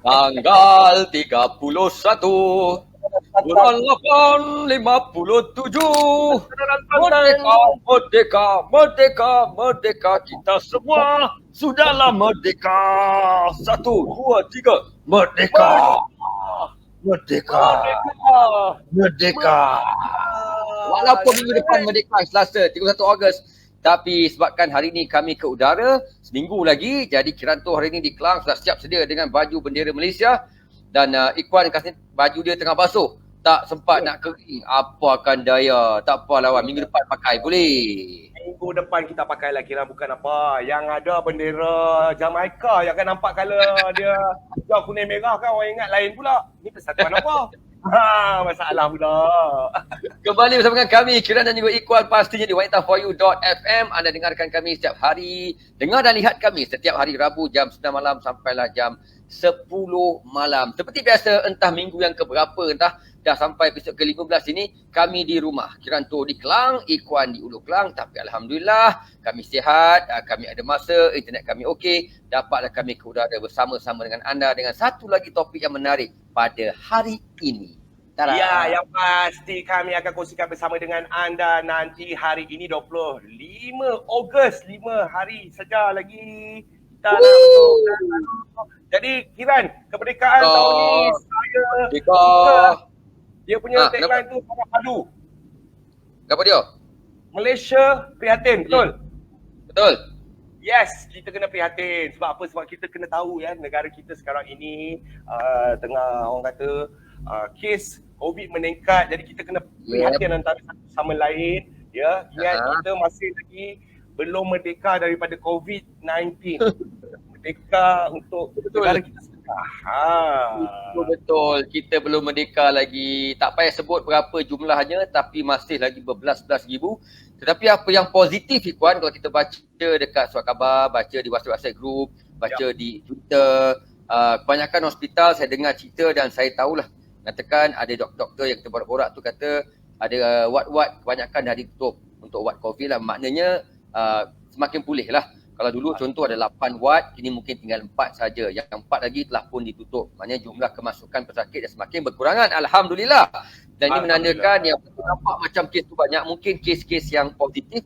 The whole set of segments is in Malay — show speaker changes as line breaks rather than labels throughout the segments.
Tanggal 31 bulan 8 57. Merdeka, merdeka, merdeka, merdeka. Kita semua sudahlah merdeka. 1, 2, 3. Merdeka. Merdeka. Merdeka. Walaupun minggu depan merdeka Selasa 31 Ogos. Tapi sebabkan hari ini kami ke udara seminggu lagi, jadi Kiranto hari ini di Kelang sudah siap sedia dengan baju bendera Malaysia. Dan Ikhwan kasih baju dia tengah basuh, tak sempat nak kering. Apa akan daya, tak apa lawan, minggu depan pakai boleh.
Minggu depan kita pakai lah, kira bukan apa. Yang ada bendera Jamaica yang akan nampak colour dia hijau kuning merah kan, orang ingat lain pula. Ni persatuan apa? Masalah pula.
Kembali bersama dengan kami Kiran dan juga Ikhwan pastinya di wanitaforyou.fm. Anda dengarkan kami setiap hari, dengar dan lihat kami setiap hari Rabu jam 9 malam sampailah jam 10 malam. Seperti biasa, entah minggu yang keberapa, entah dah sampai episod ke-15 ini, kami di rumah. Kiranto di Kelang, Ikhwan di Ulu Kelang. Tapi Alhamdulillah, kami sihat, kami ada masa, internet kami okey. Dapatlah kami ke udara bersama-sama dengan anda dengan satu lagi topik yang menarik pada hari ini.
Tada. Ya, yang pasti kami akan kongsikan bersama dengan anda nanti hari ini 25 Ogos, 5 hari saja lagi. Kita nak betul. Jadi Kiran, kemerdekaan tahun ni saya suka dia punya tagline tu sangat padu.
Apa dia?
Malaysia prihatin, betul?
Betul.
Yes, kita kena prihatin. Sebab apa? Sebab kita kena tahu ya, negara kita sekarang ini tengah orang kata kes COVID meningkat. Jadi kita kena prihatin antara satu sama lain. Ya, ingat kita masih lagi belum merdeka daripada COVID-19. Merdeka untuk negara kita sekarang.
Betul. Kita belum merdeka lagi. Tak payah sebut berapa jumlahnya, tapi masih lagi berbelas-belas ribu. Tetapi apa yang positif Ikhwan, kalau kita baca dekat surat khabar, baca di WhatsApp group, baca di Twitter, kebanyakan hospital saya dengar cerita dan saya tahulah, katakan ada doktor yang kita borak-borak tu kata ada ward-ward kebanyakan dah ditutup untuk ward COVID lah. Maknanya semakin pulih lah. Kalau dulu contoh ada 8 ward, kini mungkin tinggal 4 saja. Yang 4 lagi telah pun ditutup. Maknanya jumlah kemasukan pesakit dah semakin berkurangan. Alhamdulillah. Dan ini menandakan yang nampak macam kes tu banyak. Mungkin kes-kes yang positif,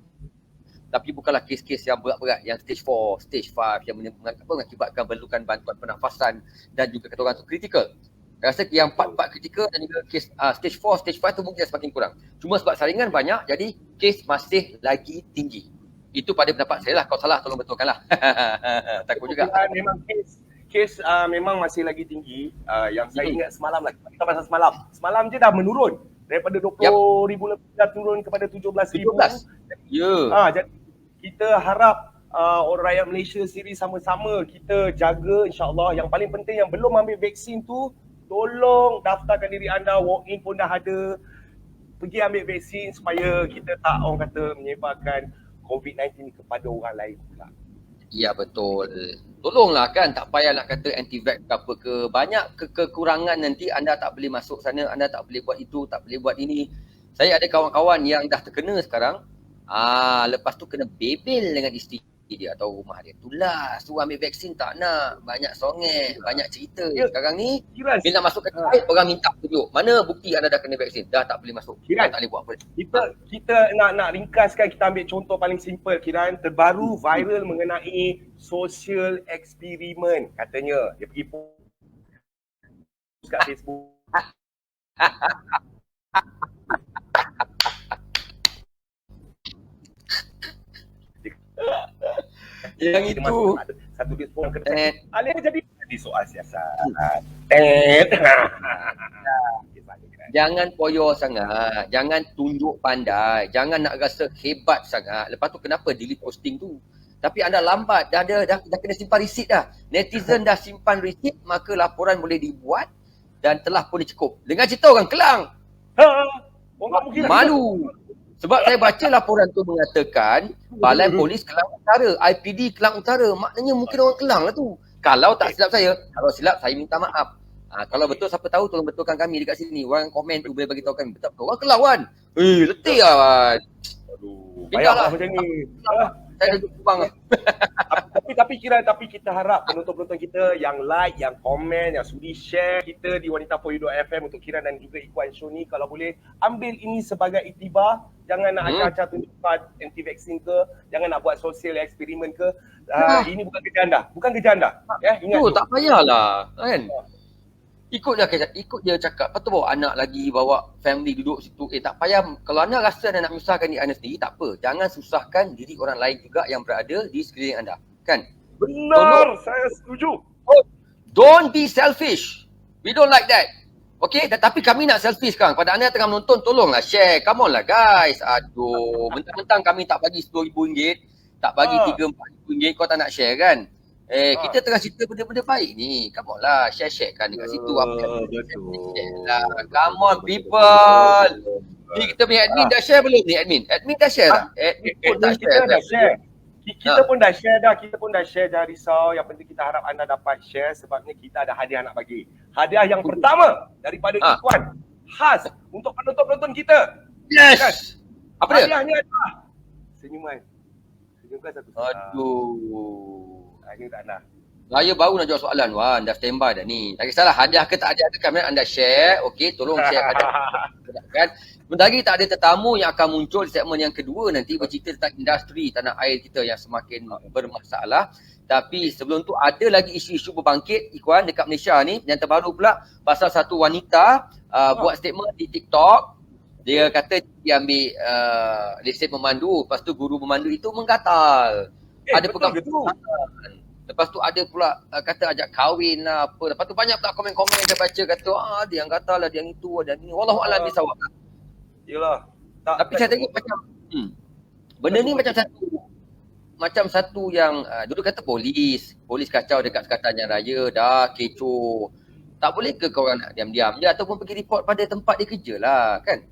tapi bukanlah kes-kes yang berat-berat. Yang stage 4, stage 5 yang mengakibatkan perlukan bantuan pernafasan dan juga kata orang tu kritikal. Saya rasa yang part-part kritikal dan juga kes stage 4, stage 5 tu mungkin semakin kurang. Cuma sebab saringan banyak, jadi kes masih lagi tinggi. Itu pada pendapat saya lah. Kalau salah tolong betulkanlah. Takut juga.
Memang kes memang masih lagi tinggi. Yang saya ingat semalam lah. Kita pasal semalam. Semalam je dah menurun. Daripada 20,000 lebih dah turun kepada 17,000.
Ya.
Jadi kita harap orang rakyat Malaysia sendiri sama-sama kita jaga, insyaAllah. Yang paling penting yang belum ambil vaksin tu, tolong daftarkan diri anda. Walk-in pun dah ada. Pergi ambil vaksin supaya kita tak orang kata menyebarkan COVID-19 kepada orang lain pula.
Ya betul. Tolonglah kan, tak payah nak kata anti-vax ke apa ke. Banyak kekurangan nanti anda tak boleh masuk sana, anda tak boleh buat itu, tak boleh buat ini. Saya ada kawan-kawan yang dah terkena sekarang. Lepas tu kena bebel dengan isteri dia atau rumah dia. Itulah, suruh ambil vaksin tak nak. Banyak songeh, banyak cerita. Sekarang ni, bila nak masuk ke tempat, orang minta tunjuk. Mana bukti anda dah kena vaksin? Dah tak boleh masuk. Kita tak boleh buat apa.
Kita nak ringkaskan, kita ambil contoh paling simple Kiran. Terbaru viral mengenai social experiment katanya. Dia pergi post kat Facebook.
Yang itu
satu dia pun kena alih jadi soal siasat.
Jangan poyo sangat, jangan tunjuk pandai, jangan nak rasa hebat sangat. Lepas tu kenapa delete posting tu? Tapi anda lambat, dah kena simpan resit dah. Netizen dah simpan resit, maka laporan boleh dibuat dan telah pun dicekup. Dengar cerita orang Kelang. Malu. Sebab saya baca laporan tu mengatakan Balai Polis Kelang Utara, IPD Kelang Utara. Maknanya mungkin orang Kelang lah tu. Kalau tak silap saya, kalau silap saya minta maaf. Kalau betul siapa tahu tolong betulkan kami dekat sini. Orang komen tu boleh bagi tahu kami. Betul orang Kelang kan? Letih lah kan.
Aduh, payahlah macam ni.
saya duduk kubang.
Tapi Kiran, tapi kita harap penonton-penonton kita yang like, yang komen, yang sudi share kita di wanita4u.fm untuk Kiran dan juga Ikhwan Show ni, kalau boleh ambil ini sebagai iktibar. Jangan nak acah-acah tunjukkan anti vaksin ke, jangan nak buat sosial eksperimen ke. Ini bukan kerja anda, bukan kerja anda. Ya, ingat tu.
Tak payahlah kan. Ikut dia cakap, lepas tu bawa anak lagi, bawa family duduk situ. Tak payah, kalau anda rasa anda nak menyusahkan diri anda sendiri, tak apa. Jangan susahkan diri orang lain juga yang berada di sekeliling anda. Kan?
Benar, saya setuju.
Don't be selfish. We don't like that. Okay, tapi kami nak selfish sekarang. Pada anda yang tengah menonton, tolonglah share. Come on lah guys. Aduh, mentang-mentang kami tak bagi RM10,000, tak bagi RM3-4,000, kau tak nak share kan? Kita tengah cerita benda-benda baik ni. Come on lah, share-share kan dekat situ.
Betul.
Lah. Come on people. Ni kita punya admin dah share belum ni admin? Admin dah share tak? Admin pun tak
Kita dah share. Kita pun dah share, jangan risau. Yang penting kita harap anda dapat share sebabnya kita ada hadiah nak bagi. Hadiah yang pertama daripada Ikhwan, khas untuk penonton-penonton kita.
Yes.
Kan?
Apa dia?
Hadiahnya adalah senyuman. Senyumkan satu.
Aduh.
Ini tak nak.
Saya baru nak jawab soalan Wan, dah standby dah ni. Tak kisahlah hadiah ke tak hadiah ke, kami anda share. Okey, tolong share hadiah. Kan? Sebentar lagi tak ada tetamu yang akan muncul di segmen yang kedua nanti bercerita tentang industri tanah air kita yang semakin bermasalah. Tapi sebelum tu ada lagi isu-isu berbangkit Ikhwan dekat Malaysia ni. Yang terbaru pula pasal satu wanita buat statement di TikTok. Dia kata dia ambil lesen memandu, lepas tu guru memandu itu menggatal. Ada pegang lepas tu ada pula kata ajak kahwin lah apa. Lepas tu banyak pula komen-komen dia baca kata dia yang gatal lah, dia yang itu, ada ni. Wallahualam bisawab.
Yalah.
Tapi saya tengok macam benda ni macam satu yang dulu kata polis kacau dekat Sekatan Raya dah kecoh. Tak boleh ke korang nak diam-diam je ataupun pergi report pada tempat dia kerja lah kan?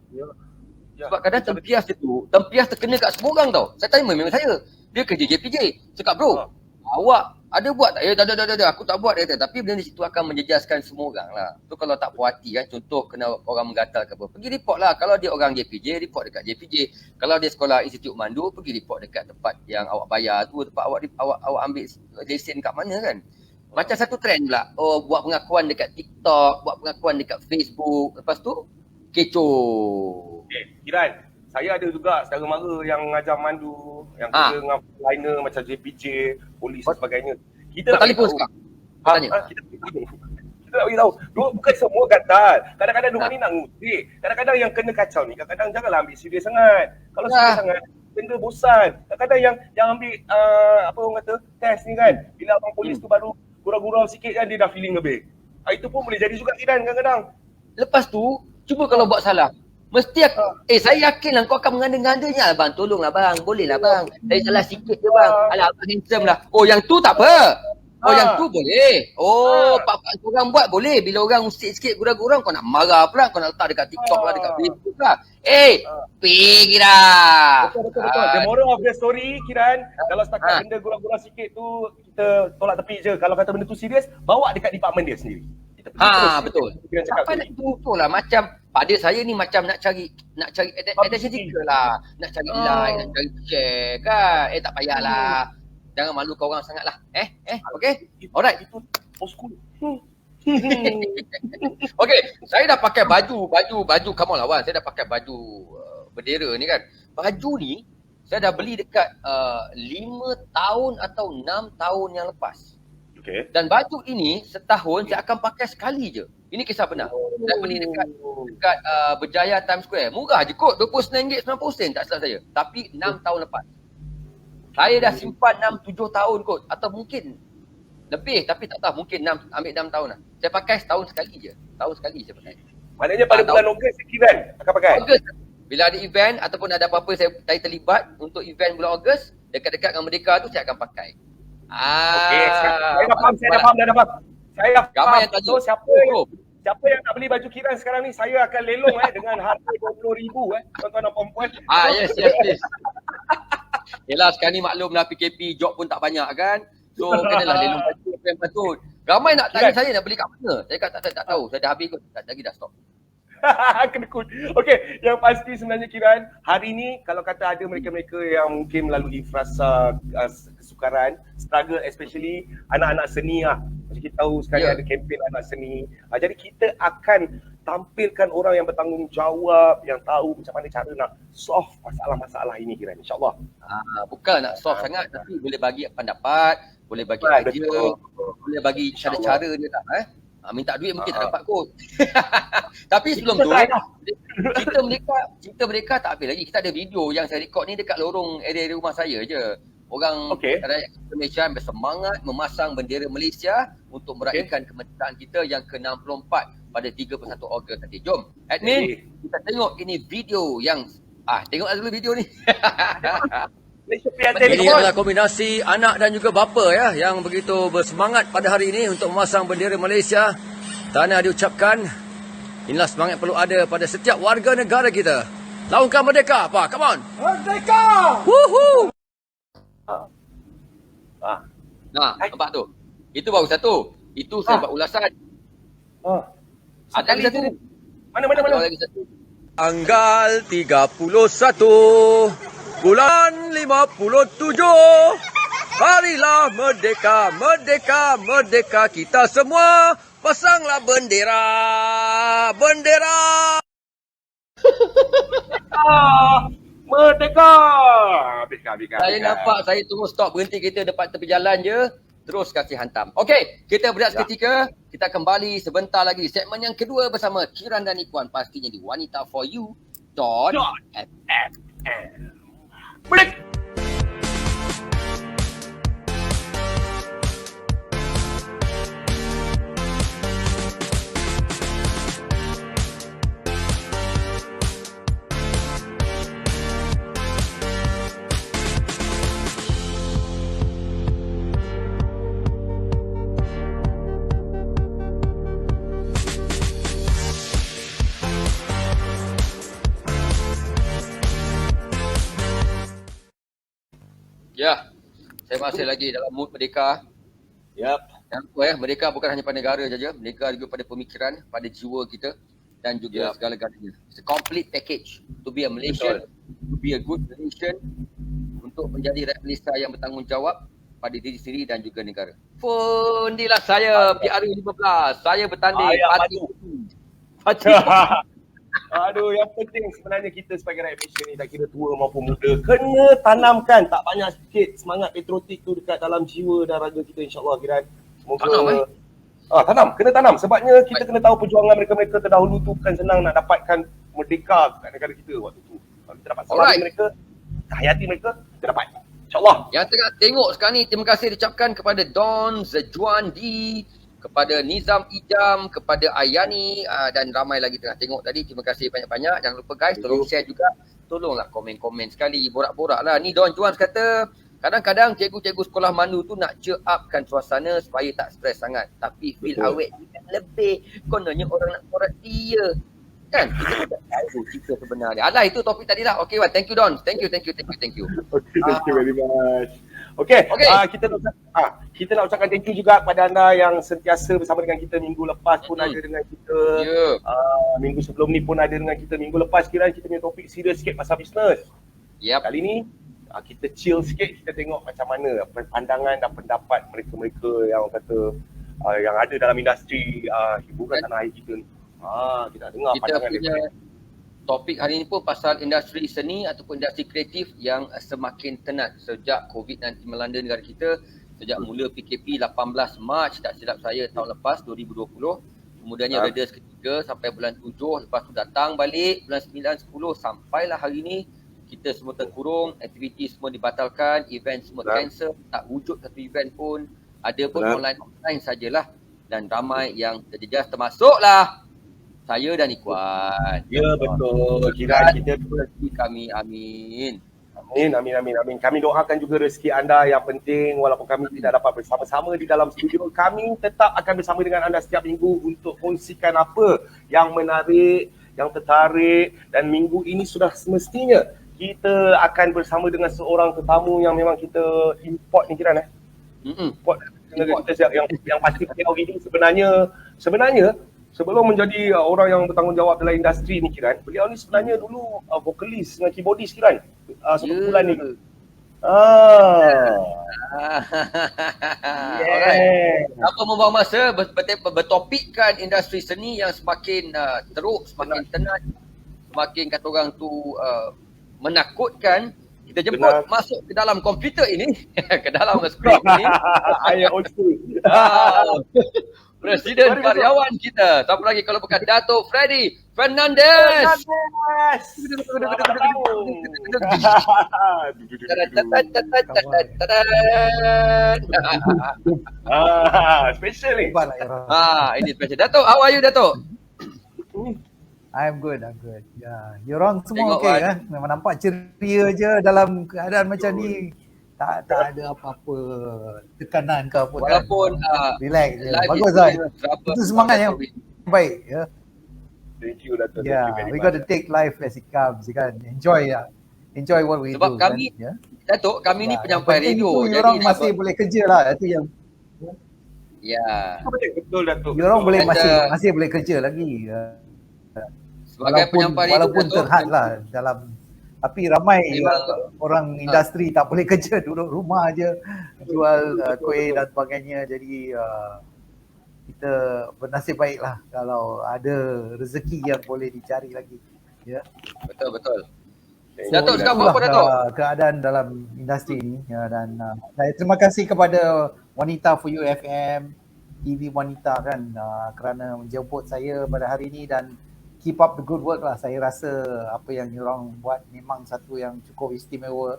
Sebab kadang tempias terkena kat semua orang tau. Saya tanya memang saya. Dia kerja JPJ. Cakap bro, awak ada buat tak? Tak, aku tak buat dia kata. Tapi benda di situ akan menjejaskan semua orang lah. Tu kalau tak puas hati kan, contoh kena orang menggatal ke apa, pergi report lah. Kalau dia orang JPJ, report dekat JPJ. Kalau dia sekolah Institut Mandu, pergi report dekat tempat yang awak bayar tu, tempat awak ambil lesen kat mana kan. Macam satu trend pula. Buat pengakuan dekat TikTok, buat pengakuan dekat Facebook. Lepas tu, kecoh.
Kiran, saya ada juga saudara mara yang mengajar mandu, yang kerja dengan liner macam JPJ, polis dan sebagainya. Kita nak
telefon sekarang.
Kita nak beritahu. Bukan semua gatal. Kadang-kadang diorang ni nak ngutip. Kadang-kadang yang kena kacau ni, kadang-kadang janganlah ambil serius sangat. Kalau serius sangat, benda bosan. Kadang-kadang yang ambil apa orang kata, test ni kan, bila abang polis tu baru gurau-gurau sikit kan, dia dah feeling lebih. Itu pun boleh jadi juga Kiran kadang-kadang.
Lepas tu, cuba kalau buat salah. Mesti aku, saya yakin lah kau akan menganda-ngandanya. Abang, tolonglah bang, boleh lah bang. Saya salah sikit je bang. Alah, abang handsome lah. Oh, yang tu tak apa. Oh, yang tu boleh. Oh, pak-pak orang buat boleh. Bila orang usik sikit gurau-gurau, kau nak marah pula. Kau nak letak dekat TikTok lah, dekat Facebook lah. Pergi dah.
Betul. The moral of the story, Kiran, kalau setakat benda gurau-gurau sikit tu, kita tolak tepi je. Kalau kata benda tu serius, bawa dekat department dia sendiri.
Betul. Apa nak betul lah, macam pada saya ni macam nak cari attention seeker lah, nak cari like, nak cari share kan. Tak payahlah. Jangan malukan orang sangatlah. Okey. Alright.
Itu school.
Okey, saya dah pakai baju come on lah Wan. Saya dah pakai baju bendera ni kan. Baju ni saya dah beli dekat 5 tahun atau 6 tahun yang lepas.
Okay.
Dan baju ini setahun saya akan pakai sekali je. Ini kisah benar. Saya beli dekat Berjaya Times Square. Murah je kot, RM29.90 tak salah saya. Tapi 6 tahun lepas. Saya dah simpan 6-7 tahun kot. Atau mungkin lebih tapi tak tahu. Mungkin ambil 6 tahun lah. Saya pakai setahun sekali je. Tahun sekali saya pakai.
Maknanya pada bulan Ogos Kiran akan pakai? Ogos.
Bila ada event ataupun ada apa-apa saya terlibat untuk event bulan Ogos, dekat-dekat dengan Merdeka tu saya akan pakai.
Okey, saya dah faham. Saya dah faham. So siapa yang nak beli baju Kiran sekarang ni, saya akan lelong dengan harga RM20,000 tuan-tuan dan puan-puan.
Yes. Yelah sekarang ni maklumlah PKP, job pun tak banyak kan. So kenalah lelong baju yang patut. Ramai nak tanya saya nak beli kat mana. Saya kata saya tak tahu. Saya dah habis kot. Tak lagi dah stop.
Kena kun. Okey, yang pasti sebenarnya Kiran, hari ni kalau kata ada mereka-mereka yang mungkin melalui frasa kesukaran, struggle especially anak-anak seni lah. Macam kita tahu sekarang ada kempen anak seni. Jadi kita akan tampilkan orang yang bertanggungjawab, yang tahu macam mana cara nak solve masalah-masalah ini Kiran, insyaAllah.
Bukan nak solve sangat, tapi boleh bagi pendapat, boleh bagi idea, boleh bagi cara-cara dia tak minta duit mungkin tak dapat kot. Tapi sebelum tu cerita mereka tak habis lagi. Kita ada video yang saya rekod ni dekat lorong area rumah saya je. Orang rakyat Malaysia bersemangat memasang bendera Malaysia untuk meraihkan kemerdekaan kita yang ke-64 pada 31 Ogos nanti. Jom admin, kita tengok ini video yang tengoklah dulu video ni. Ini adalah kombinasi anak dan juga bapa ya yang begitu bersemangat pada hari ini untuk memasang bendera Malaysia. Tahniah diucapkan. Inilah semangat perlu ada pada setiap warga negara kita. Laungkan merdeka apa? Come on. Merdeka! Woohoo! Nampak tu? Itu baru satu. Itu saya buat ulasan. Ada lagi satu. Mana? Lagi satu. Tanggal 31 bulan 57. Harilah merdeka, merdeka, merdeka kita semua. Pasanglah bendera. Bendera.
Merdeka.
Saya nampak saya tunggu stop berhenti kereta depan tepi jalan je. Terus kasih hantam. Okey, kita berehat seketika. Kita kembali sebentar lagi. Segmen yang kedua bersama Kiran dan Ikuan. Pastinya di Wanita For You. .fm.
Break.
Ya, saya masih lagi dalam mood merdeka. Merdeka bukan hanya pada negara saja, merdeka juga pada pemikiran, pada jiwa kita dan juga segala-galanya. It's a complete package to be a Malaysian, to be a good Malaysian, untuk menjadi rakyat Malaysia yang bertanggungjawab pada diri sendiri dan juga negara. Fundilah saya PRU 15. Saya bertanding parti.
Aduh, yang penting sebenarnya kita sebagai rakyat Malaysia ni, tak kira tua maupun muda, kena tanamkan tak banyak sikit semangat patriotik tu dekat dalam jiwa dan raga kita, insyaAllah Kiran. Semoga tanam, kena tanam. Sebabnya kita kena tahu perjuangan mereka-mereka terdahulu tu bukan senang nak dapatkan merdeka kat negara kita waktu tu. Kalau kita dapat selari mereka, hayati mereka, kita dapat, insyaAllah.
Yang tengah tengok sekarang ni, terima kasih diucapkan kepada Don Zejuan D, kepada Nizam Ijam, kepada Ayani dan ramai lagi tengah tengok tadi. Terima kasih banyak-banyak. Jangan lupa guys, tolong share juga. Tolonglah komen-komen sekali, borak-borak lah. Ni Don Juan kata, kadang-kadang cikgu-cikgu sekolah Manu tu nak cheer upkan suasana supaya tak stres sangat. Tapi feel awet lebih. Kononnya orang nak borak dia. Kan? Kita tak tahu cerita sebenarnya. Alah, itu topik tadi lah. Okay, well, thank you Don. Thank you.
Okay, thank you very much. Okay. Kita nak ucapkan thank you juga kepada anda yang sentiasa bersama dengan kita minggu lepas pun ada dengan kita. Minggu sebelum ni pun ada dengan kita. Minggu lepas kira kita punya topik serius sikit pasal bisnes. Kali ni kita chill sikit, kita tengok macam mana pandangan dan pendapat mereka-mereka yang kata yang ada dalam industri hiburan tanah air kita ni. Kita dengar pandangan mereka.
Topik hari ini pun pasal industri seni ataupun industri kreatif yang semakin tenat sejak COVID-19 melanda negara kita. Sejak mula PKP 18 Mac tak silap saya tahun lepas 2020. Kemudiannya reda seketika sampai bulan 7. Lepas tu datang balik bulan 9, 10 sampailah hari ini. Kita semua terkurung, aktiviti semua dibatalkan, event semua cancel. Tak wujud satu event pun. Ada pun online sajalah. Dan ramai yang terjejas termasuklah saya dan Ikuan.
Ya betul. Kira kita
rezeki kami, amin.
Amin. Kami doakan juga rezeki anda yang penting walaupun kami tidak dapat bersama-sama di dalam studio. Kami tetap akan bersama dengan anda setiap minggu untuk kongsikan apa yang menarik, yang tertarik, dan minggu ini sudah semestinya kita akan bersama dengan seorang tetamu yang memang kita import ni Kiran import negara kita yang pasti PRU ini sebenarnya sebelum menjadi orang yang bertanggungjawab dalam industri ni Kiran, beliau ni sebenarnya dulu vokalis dengan keyboardis Kiran. Satu bulan ni.
Alright. Apa membawa masa bertopikkan industri seni yang semakin teruk, semakin tenat, semakin kata orang tu menakutkan. Kita jemput masuk ke dalam komputer ini, ke dalam skrip ini.
Ayah old school.
Presiden karyawan kita. Siapa lagi kalau bukan Dato' Freddy Fernandez.
Special ni.
Ini special. Dato', how are you Dato'?
I'm good. Ya, you orang semua okey kan? Memang nampak ceria je dalam keadaan macam ni. Tak ada apa-apa tekanan ke apa.
Walaupun
relax je. Bagus Zai. Itu semangat yang baik ya.
Thank you Dato'.
Yeah, we got to take life as it comes kan. Enjoy what we do.
Sebab kami
kan?
Dato', kami ni penyampai radio.
Jadi orang masih boleh kerja lah. Itu yang
betul Dato'.
You orang boleh masih boleh kerja lagi.
Sebagai penyampai radio
walaupun terhad lah dalam, tapi ramai orang industri tak boleh kerja, duduk rumah je jual kuih dan sebagainya. Jadi kita bernasib baiklah kalau ada rezeki yang boleh dicari lagi. Ya.
Betul. Dato' sekarang apa Dato'?
Keadaan dalam industri ni ya, dan saya terima kasih kepada Wanita for You FM, TV Wanita kan kerana menjemput saya pada hari ini dan keep up the good work lah. Saya rasa apa yang diorang buat memang satu yang cukup istimewa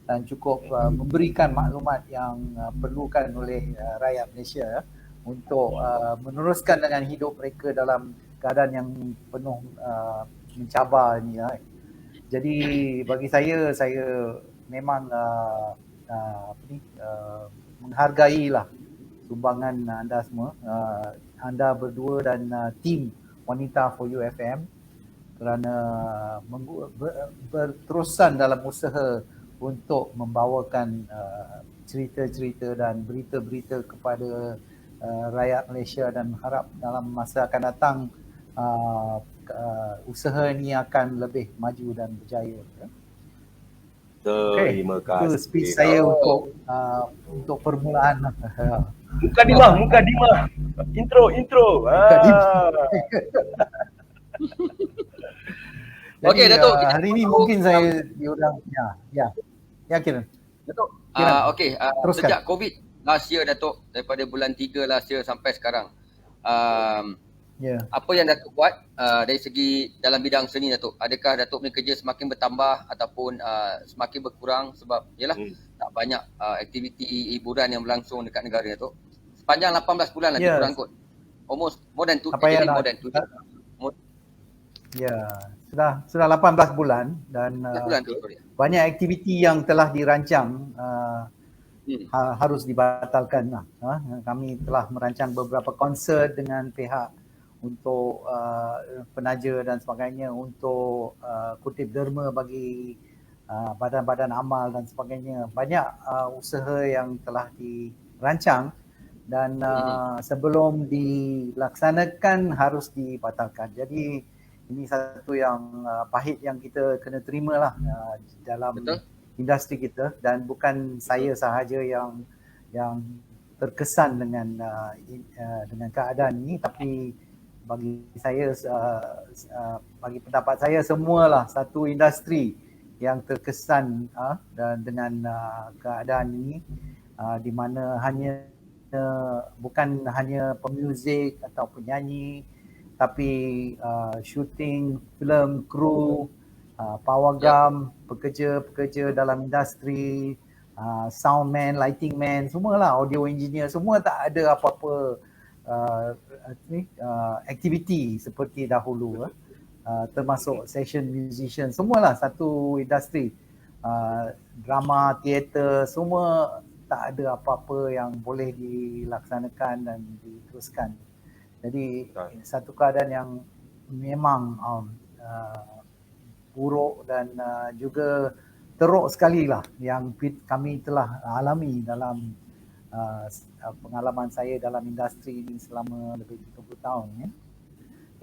dan cukup memberikan maklumat yang perlukan oleh rakyat Malaysia untuk meneruskan dengan hidup mereka dalam keadaan yang penuh mencabar ni lah. Jadi bagi saya memang menghargai lah sumbangan anda semua, anda berdua dan tim Wanita for You FM kerana berterusan dalam usaha untuk membawakan cerita-cerita dan berita-berita kepada rakyat Malaysia dan harap dalam masa akan datang usaha ini akan lebih maju dan berjaya.
Terima kasih.
Itu speech saya untuk permulaan.
Muka Dimah. Intro.
Okey Dato',
hari ini mungkin saya diorang ya Kiran.
Dato', okey, sejak COVID last year Dato', daripada bulan 3 last year sampai sekarang. Apa yang Dato' buat dari segi dalam bidang seni Dato'? Adakah Dato' punya kerja semakin bertambah ataupun semakin berkurang sebab yalah tak banyak aktiviti hiburan yang berlangsung dekat negara Dato'? Sepanjang 18 bulan lebih kurang kot. Almost more than 2 years. Ya,
sudah 18 bulan dan banyak aktiviti yang telah dirancang harus dibatalkan lah. Kami telah merancang beberapa konsert dengan pihak untuk penaja dan sebagainya, untuk kutip derma bagi badan-badan amal dan sebagainya. Banyak usaha yang telah dirancang dan sebelum dilaksanakan harus dibatalkan. Jadi ini satu yang pahit yang kita kena terima lah dalam industri kita, dan bukan saya sahaja yang terkesan dengan keadaan ini, tapi bagi saya, bagi pendapat saya, semualah satu industri yang terkesan dengan keadaan ini, di mana bukan hanya pemuzik atau penyanyi, tapi shooting, filem, kru, pawagam, pekerja dalam industri, soundman, lighting man, semualah, audio engineer, semua tak ada apa-apa aktiviti seperti dahulu, termasuk session musician, semualah satu industri, drama, teater, semua tak ada apa-apa yang boleh dilaksanakan dan diteruskan. Jadi satu keadaan yang memang buruk dan juga teruk sekali lah yang kami telah alami dalam pengalaman saya dalam industri ini selama lebih 30 tahun. Ya.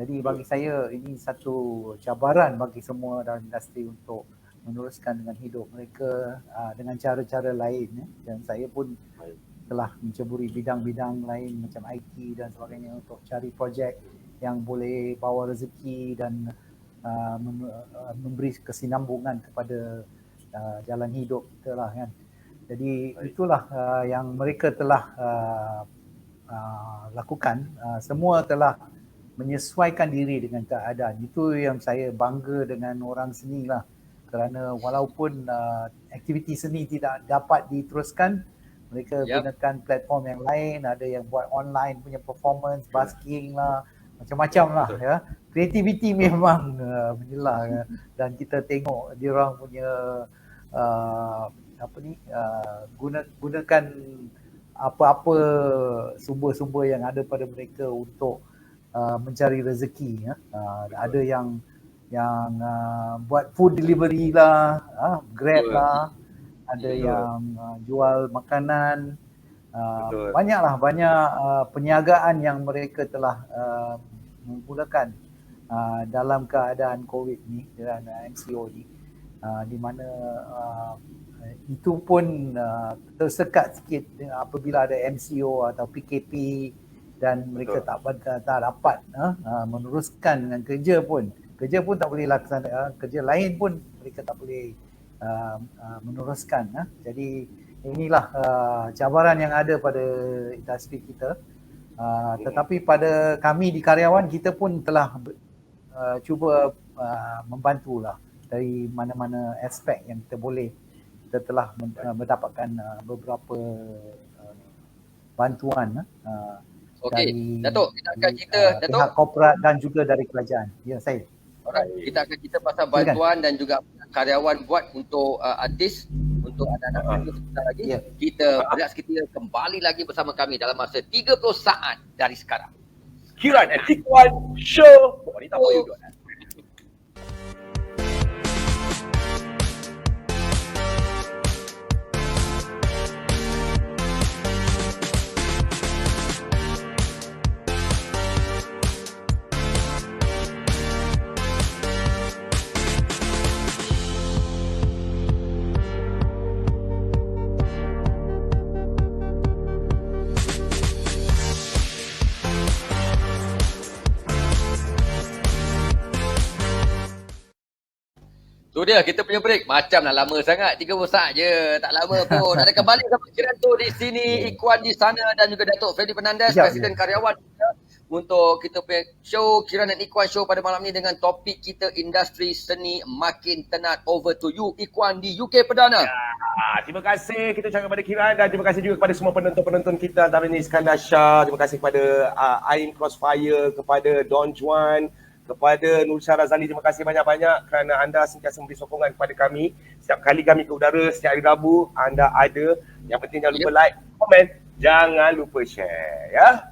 Jadi bagi saya ini satu cabaran bagi semua dalam industri untuk meneruskan dengan hidup mereka dengan cara-cara lain. Dan saya pun telah menceburi bidang-bidang lain macam IT dan sebagainya untuk cari projek yang boleh bawa rezeki dan memberi kesinambungan kepada jalan hidup kita lah kan. Jadi itulah yang mereka telah lakukan. Semua telah menyesuaikan diri dengan keadaan. Itu yang saya bangga dengan orang seni lah. Kerana walaupun aktiviti seni tidak dapat diteruskan, mereka gunakan platform yang lain. Ada yang buat online punya performance, basking lah, macam-macam lah ya. Kreativiti memang menyelah dan kita tengok diorang punya gunakan apa-apa sumber-sumber yang ada pada mereka untuk mencari rezeki ya. Ada yang buat food delivery lah, Grab lah, ada yang jual makanan, banyak perniagaan yang mereka telah menggunakan dalam keadaan COVID ni dan MCO ni, di mana itu pun tersekat sikit apabila ada MCO atau PKP dan mereka tak dapat meneruskan dengan kerja pun tak boleh laksana, kerja lain pun mereka tak boleh meneruskan. Jadi inilah cabaran yang ada pada industri kita. Tetapi pada kami di karyawan, kita pun telah cuba membantulah dari mana-mana aspek yang kita boleh. Kita telah mendapatkan beberapa bantuan
Okey, Datuk, kita akan cerita Datuk
pihak korporat dan juga dari kerajaan. Ya, saya.
Alright, kita akan cerita pasal bantuan dan juga karyawan buat untuk artis, untuk anak-anak sebentar lagi. Kita berat kita kembali lagi bersama kami dalam masa 30 saat dari sekarang.
Kiran and Ikhwan Show. Wanita for you.
Tu dia, kita punya break. Macam nak lama sangat, 30 saat je. Tak lama pun. Ada kembali sama Kiran tu di sini, Ikhwan di sana dan juga Datuk Freddy Fernandez, Presiden Karyawan untuk kita punya show Kiran dan Ikhwan Show pada malam ni dengan topik kita industri seni makin tenat. Over to you, Ikhwan di UK Perdana.
Terima kasih kita ucapkan kepada Kiran dan terima kasih juga kepada semua penonton-penonton kita. Antara ini Iskandar Shah, terima kasih kepada Ain Crossfire, kepada Don Juan, kepada Nur Syah Razali, terima kasih banyak-banyak kerana anda sentiasa memberi sokongan kepada kami. Setiap kali kami ke udara, setiap hari Rabu, anda ada. Yang penting jangan lupa like, komen, jangan lupa share ya.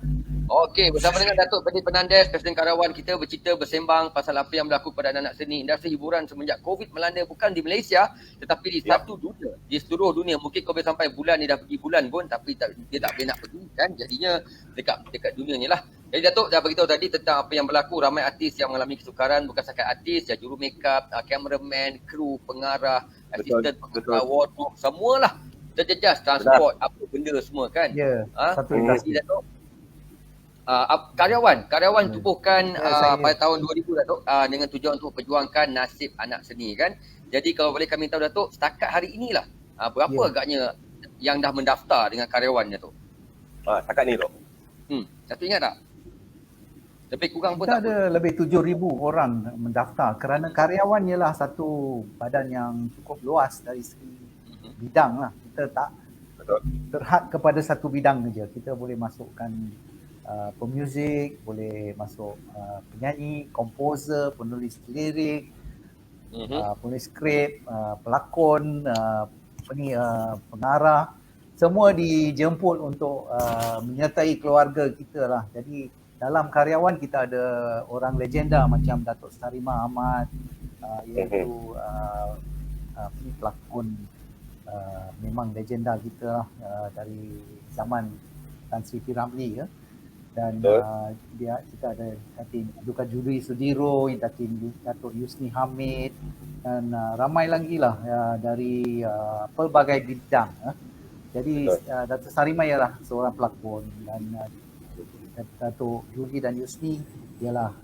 Okey, bersama dengan Datuk Freddy Fernandez, Presiden Karyawan, kita bercerita bersembang pasal apa yang berlaku pada anak-anak seni industri hiburan semenjak COVID melanda bukan di Malaysia tetapi di satu dunia, di seluruh dunia. Mungkin kau boleh sampai bulan ni dah pergi bulan pun tapi dia tak boleh nak pergi kan. Jadinya dekat dunia ni lah. Jadi Datuk dah beritahu tadi tentang apa yang berlaku, ramai artis yang mengalami kesukaran, bukan setakat artis, ya juru makeup, cameraman, kru, pengarah, asisten pengarah, wardrobe, semualah terjejas, transport, apa benda semua kan.
Ya, satu industri.
Datuk, karyawan tubuhkan pada tahun 2000 Datuk, dengan tujuan untuk perjuangkan nasib anak seni kan. Jadi kalau boleh kami tahu Datuk, setakat hari inilah berapa agaknya yang dah mendaftar dengan karyawan Datuk?
Setakat ni Datuk.
Datuk ingat tak? Lebih kurang pun
kita
tak
ada lebih 7,000 orang mendaftar kerana karyawan ialah satu badan yang cukup luas dari segi bidang lah. Kita tak terhad kepada satu bidang saja. Kita boleh masukkan pemuzik, boleh masuk penyanyi, komposer, penulis lirik, penulis skrip, pelakon, pengarah. Semua dijemput untuk menyertai keluarga kita lah. Jadi dalam karyawan kita ada orang legenda macam Datuk Sarima Ahmad, iaitu pelakon memang legenda kita lah, dari zaman Tan Sri P. Ramlee ya. dan
Betul.
kita ada Duka Juri Sudiro, Datuk Yusni Hamid dan ramai lagi lah dari pelbagai bidang. Jadi Datuk Sarimaya lah seorang pelakon dan Datuk Juri dan Yusni ialah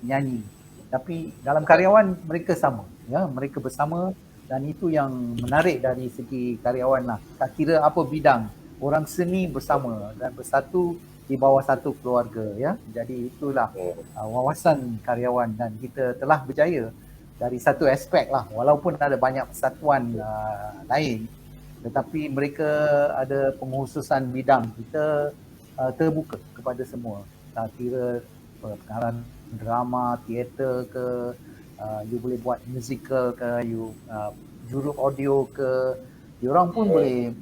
nyanyi. Tapi dalam karyawan mereka sama, ya, mereka bersama, dan itu yang menarik dari segi karyawan lah. Tak kira apa bidang, orang seni bersama dan bersatu di bawah satu keluarga, ya. Jadi itulah wawasan karyawan, dan kita telah berjaya dari satu aspek lah, walaupun ada banyak persatuan lain, tetapi mereka ada pengkhususan bidang. Kita terbuka kepada semua, tak kira pengarah drama, teater ke, you boleh buat musical ke, you juru audio ke, diorang pun boleh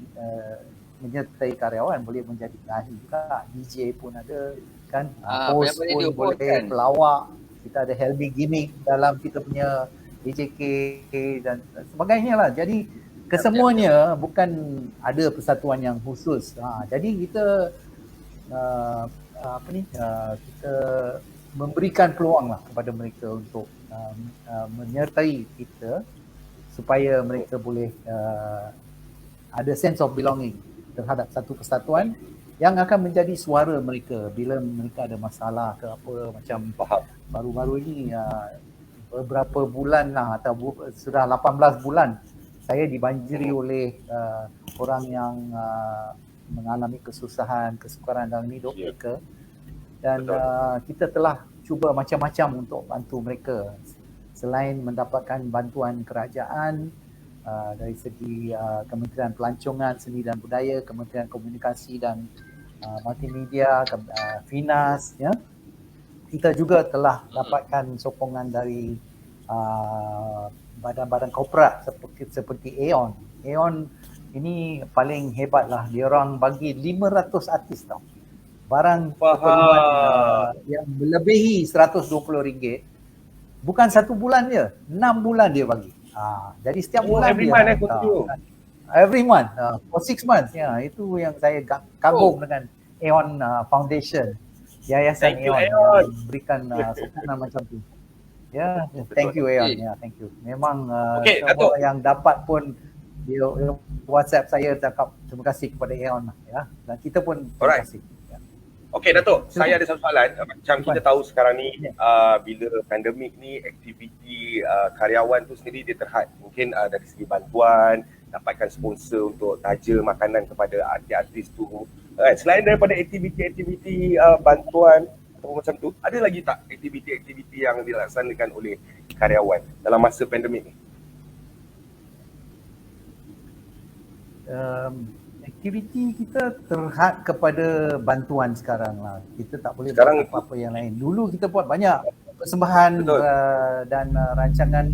menyertai karyawan, boleh menjadi ahli juga. DJ pun ada kan, host pun boleh kan? Pelawak, kita ada Helmi Gimmick dalam kita punya DJK dan sebagainya lah. Jadi kesemuanya bukan ada persatuan yang khusus. Jadi kita kita memberikan peluang lah kepada mereka untuk menyertai kita supaya mereka boleh ada sense of belonging terhadap satu persatuan yang akan menjadi suara mereka bila mereka ada masalah ke apa. Macam baru-baru ini beberapa bulan lah, atau sudah 18 bulan saya dibanjiri oleh orang yang mengalami kesusahan, kesukaran dalam hidup mereka, dan kita telah cuba macam-macam untuk bantu mereka. Selain mendapatkan bantuan kerajaan dari segi Kementerian Pelancongan Seni dan Budaya, Kementerian Komunikasi dan Multimedia, Finas, ya, kita juga telah dapatkan sokongan dari badan-badan korporat seperti Aeon. Aeon ini paling hebat lah, dia orang bagi 500 artis tau, barang keperluan yang melebihi RM120, bukan 1 bulan je, 6 bulan dia bagi. Jadi setiap bulan
every
dia
month
every month for 6 months, ya. Itu yang saya kagum dengan Aeon Foundation, Yayasan Aeon yang memberikan sokongan macam tu. Ya, thank you Aeon. Ya, thank you. Memang semua yang dapat pun dia WhatsApp saya cakap terima kasih kepada Aeon, ya. Dan kita pun terima kasih.
Okey Datuk, saya ada satu soalan. Macam kita tahu sekarang ni bila pandemik ni, aktiviti karyawan tu sendiri dia terhad. Mungkin dari segi bantuan, dapatkan sponsor untuk taja makanan kepada artis-artis tu. Selain daripada aktiviti-aktiviti bantuan atau macam tu, ada lagi tak aktiviti-aktiviti yang dilaksanakan oleh karyawan dalam masa pandemik ni?
Aktiviti kita terhad kepada bantuan sekarang lah. Kita tak boleh buat apa-apa yang lain. Dulu kita buat banyak persembahan dan rancangan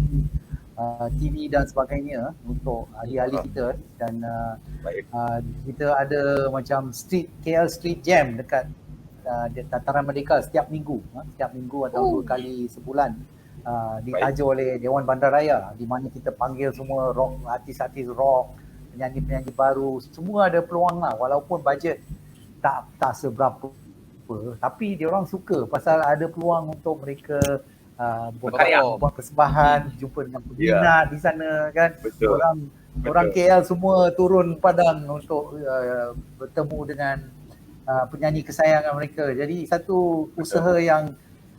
TV dan sebagainya untuk ahli-ahli kita, dan kita ada macam KL Street Jam dekat Dataran Merdeka setiap minggu atau 2 kali sebulan, ditaja oleh Dewan Bandaraya, di mana kita panggil semua rock, artis-artis rock, penyanyi-penyanyi baru, semua ada peluang lah, walaupun bajet tak seberapa, tapi dia orang suka pasal ada peluang untuk mereka buat persembahan, jumpa dengan peminat di sana kan. Orang KL semua turun padang untuk bertemu dengan penyanyi kesayangan mereka. Jadi satu usaha yang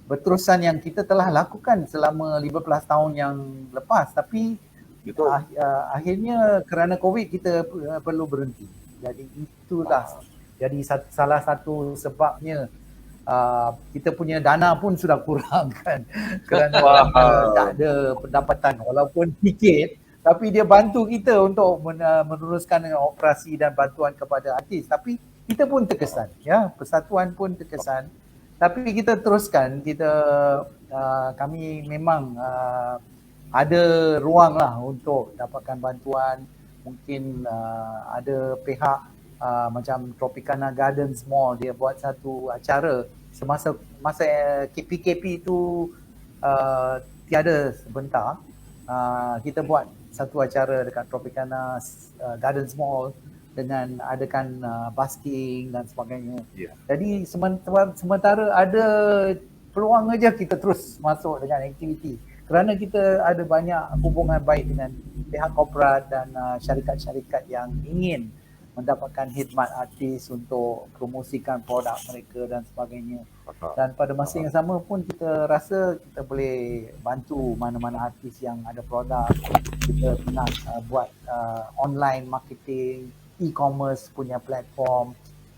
berterusan yang kita telah lakukan selama 15 tahun yang lepas, tapi akhirnya kerana COVID kita perlu berhenti. Jadi itulah jadi salah satu sebabnya kita punya dana pun sudah kurang kan, kerana tak ada pendapatan, walaupun sikit, tapi dia bantu kita untuk meneruskan dengan operasi dan bantuan kepada artis. Tapi kita pun terkesan, ya, persatuan pun terkesan, tapi kita teruskan. Kami memang ada ruang lah untuk dapatkan bantuan. Mungkin ada pihak macam Tropicana Gardens Mall, dia buat satu acara semasa PKP itu tiada sebentar. Kita buat satu acara dekat Tropicana Gardens Mall dengan adakan busking dan sebagainya.
Ya.
Jadi sementara ada peluang aja kita terus masuk dengan aktiviti. Kerana kita ada banyak hubungan baik dengan pihak korporat dan syarikat-syarikat yang ingin mendapatkan khidmat artis untuk promosikan produk mereka dan sebagainya. Dan pada masa yang sama pun kita rasa kita boleh bantu mana-mana artis yang ada produk. Kita nak buat online marketing, e-commerce punya platform.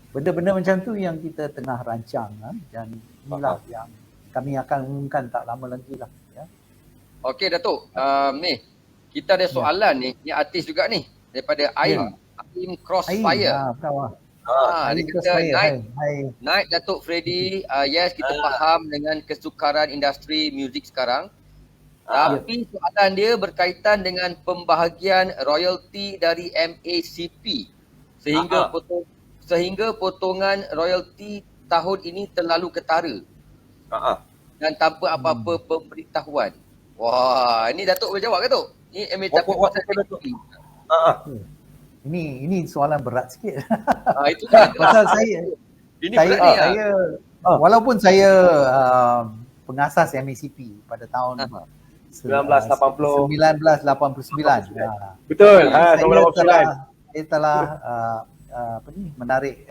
Benda-benda macam tu yang kita tengah rancang dan inilah yang kami akan umumkan tak lama lagi lah. Ya.
Okey Datuk, ni kita ada soalan ni artis juga ni daripada Aim. Aim Crossfire. Dia kata Night Datuk Freddy, yes kita faham dengan kesukaran industri muzik sekarang. Tapi soalan dia berkaitan dengan pembahagian royalty dari MACP sehingga potongan royalty tahun ini terlalu ketara. Dan tanpa apa-apa pemberitahuan. Wah, ini Datuk boleh jawab ke tu? Ini MACP.
Ini soalan berat sikit.
Itu kan.
Pasal saya walaupun saya pengasas MACP pada tahun
1989.
Betul. Saya telah menarik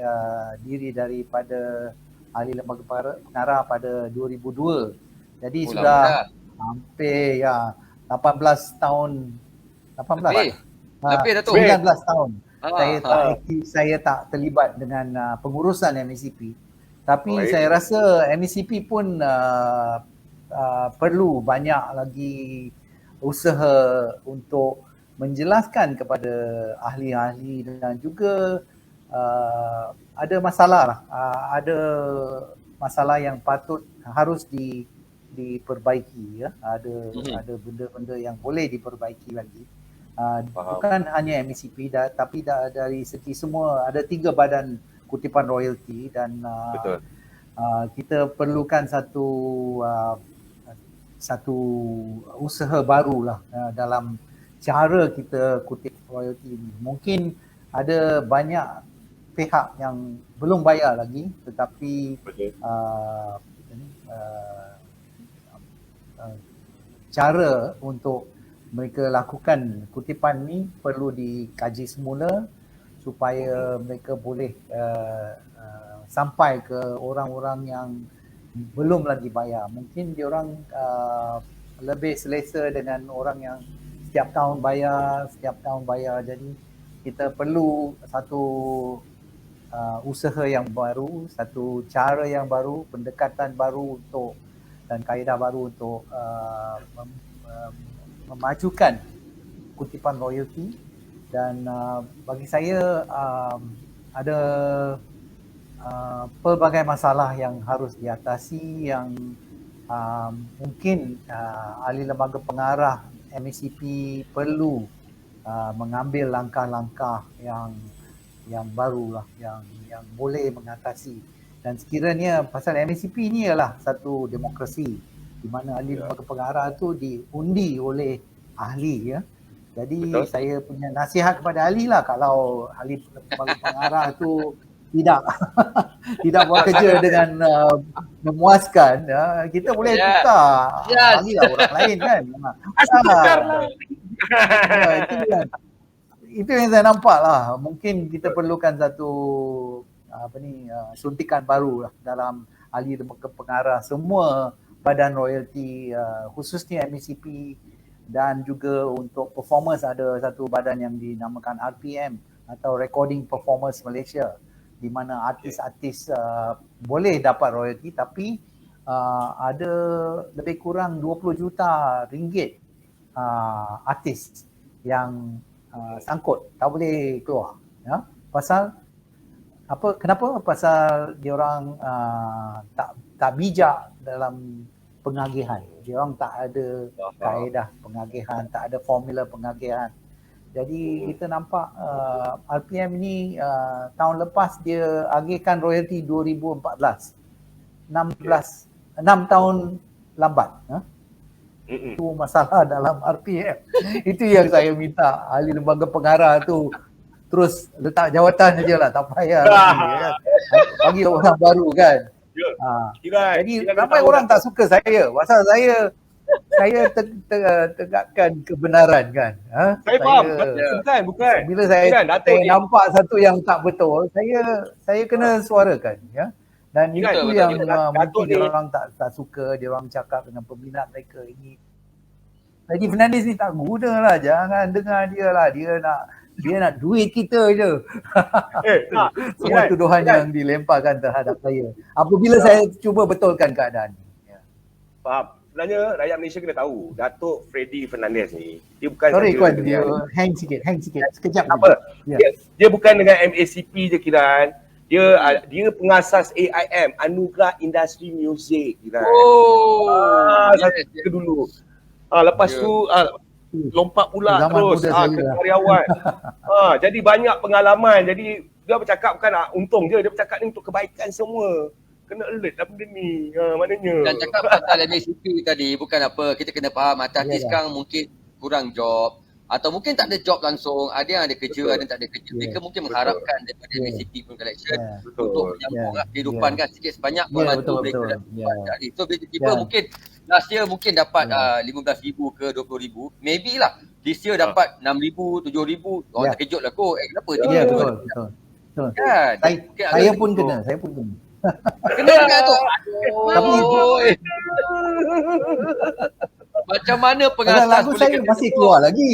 diri daripada ahli lembaga pengarah pada 2002. Jadi sudah hampir 18 tahun. 18.
Lebih Datuk.
19 tahun. Saya tak terlibat dengan pengurusan MACP. Tapi saya rasa MACP pun perlu banyak lagi usaha untuk menjelaskan kepada ahli-ahli dan juga ada masalah ada masalah yang patut harus diperbaiki ya. Ada benda-benda yang boleh diperbaiki lagi. Bukan hanya MACP tapi dari segi semua ada 3 badan kutipan royalty dan kita perlukan satu usaha barulah dalam cara kita kutip royalty ini. Mungkin ada banyak pihak yang belum bayar lagi tetapi cara untuk mereka lakukan kutipan ni perlu dikaji semula supaya mereka boleh sampai ke orang-orang yang belum lagi bayar. Mungkin diorang lebih selesa dengan orang yang setiap tahun bayar. Jadi kita perlu satu usaha yang baru, satu cara yang baru, pendekatan baru dan kaedah baru untuk memajukan kutipan royalty. Dan bagi saya ada pelbagai masalah yang harus diatasi yang mungkin ahli lembaga pengarah MACP perlu mengambil langkah-langkah yang barulah yang boleh mengatasi. Dan sekiranya pasal MACP ni ialah satu demokrasi di mana ahli lembaga pengarah tu diundi oleh ahli ya. Jadi saya punya nasihat kepada ahli lah, kalau ahli lembaga pengarah tu tidak buat kerja dengan memuaskan ya, kita boleh tukar ahli lah orang lain kan. Itu yang saya nampak lah. Mungkin kita perlukan satu suntikan baru lah dalam ahli lembaga pengarah semua badan royalty, khususnya MACP, dan juga untuk performance ada satu badan yang dinamakan RPM atau Recording Performance Malaysia, di mana artis-artis boleh dapat royalty tapi ada lebih kurang 20 juta ringgit artis yang sangkut tak boleh keluar ya. Pasal apa? Kenapa? Pasal diorang tak bijak dalam pengagihan. Diorang tak ada kaedah pengagihan, tak ada formula pengagihan. Jadi kita nampak RPM ni tahun lepas dia agihkan royalty 2014. 6 tahun lambat. Itu masalah dalam RPM. Itu yang saya minta ahli lembaga pengarah tu terus letak jawatan je lah, tak payah lagi, kan? Bagi orang baru kan.
Ya.
Jadi
Kiran
ramai
tahu
orang
dah.
tak suka saya pasal saya tegakkan kebenaran kan.
Saya faham. Bukan.
Bila saya
Datuk ni.
nampak satu yang tak betul, saya kena suarakan, ya. Dan
Kiran,
itu
betul,
yang
Datuk
mungkin
ni.
dia orang tak suka, dia orang cakap dengan peminat mereka ini. Jadi Fernandes ni tak guna lah, jangan dengar dia lah, dia nak duit kita je. Semua tuduhan yang dilemparkan terhadap saya. Apabila saya cuba betulkan keadaan ni. Ya.
Faham. Sebenarnya rakyat Malaysia kena tahu, Datuk Freddy Fernandes ni, dia bukan
Sorry
saja
Kuan,
dengan-
dia hang sikit, sekejap.
apa?
Ya.
Dia bukan dengan MACP je Kiran. Dia pengasas AIM, Anugerah Industri Muzik Kiran. Satu dulu. Lepas tu lompat pula
Zaman
terus
muda saya
ke
lah.
karyawan. Jadi banyak pengalaman. Jadi dia bercakap bukan untung je, dia bercakap ni untuk kebaikan semua. Kena alert lah benda ni. Maknanya.
Dan cakap pasal MACP tadi, bukan apa, kita kena faham artis
Yalah.
sekarang mungkin kurang job atau mungkin tak ada job langsung, ada yang ada kerja,
Betul.
ada yang tak ada kerja.
Yeah.
Mereka mungkin
Betul.
mengharapkan daripada
Yeah.
MACP pun collection
Ya.
Betul.
untuk menyambung lah kehidupan kan, sikit sebanyak membantu mereka. Jadi, so tiba-tiba
Ya.
mungkin last year mungkin dapat
Ya.
15,000 ke 20,000, maybe lah this year dapat 6,000, 7,000, orang
Ya.
terkejut lah kot, kenapa
Ya,
tiba-tiba
betul.
kan.
Saya pun kena.
Kena juga tu.
Tapi-
Macam mana
Pasal
pengasas
lagu
boleh
saya
kena
masih
tu?
keluar lagi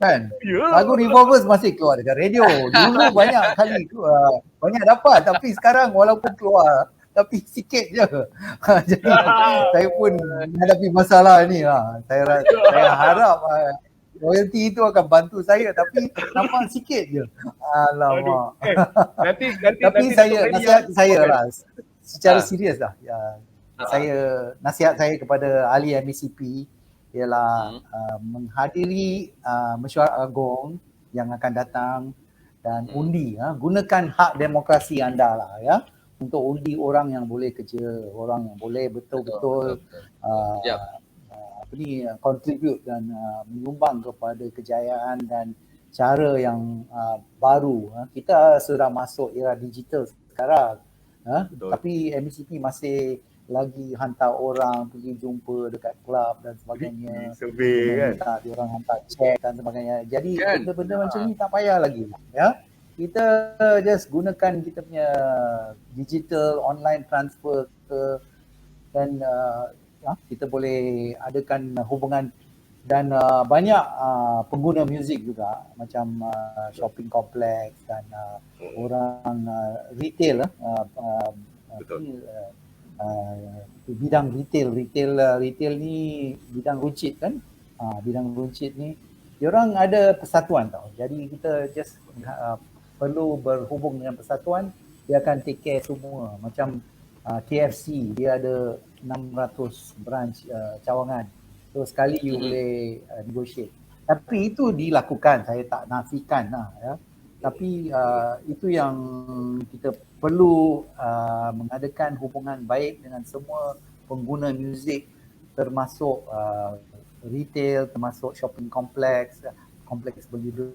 kan.
Ya.
Lagu Revolvers masih keluar dekat radio. Dulu banyak kali keluar, banyak dapat, tapi sekarang walaupun keluar tapi sikit je. Jadi saya pun menghadapi masalah ni lah. Saya harap royalty itu akan bantu saya, tapi nampak sikit je. Alamak.
Nanti
Tapi saya nasihat saya lah secara
Ah.
serius lah. Ya, nasihat saya kepada ahli MACP ialah menghadiri mesyuarat agung yang akan datang dan undi, gunakan hak demokrasi anda lah ya, untuk undi orang yang boleh kerja, orang yang boleh betul-betul contribute dan menyumbang kepada kejayaan dan cara yang baru. Kita sudah masuk era digital sekarang, tapi MACP masih lagi hantar orang pergi jumpa dekat kelab dan sebagainya,
survey kan.
minta dia orang hantar cek dan sebagainya. Jadi
Kan?
benda-benda macam ni tak payah lagi ya. Kita just gunakan kita punya digital online transfer dan kita boleh adakan hubungan dan banyak pengguna muzik juga macam shopping complex dan orang retail
Betul.
Bidang retail ni bidang runcit kan. Bidang runcit ni diorang ada persatuan tau. Jadi kita just perlu berhubung dengan persatuan, dia akan take care semua. Macam KFC dia ada 600 branch cawangan. So sekali you boleh negotiate. Tapi itu dilakukan, saya tak nafikan lah ya. Tapi itu yang kita perlu mengadakan hubungan baik dengan semua pengguna muzik, termasuk retail, termasuk shopping kompleks berjudul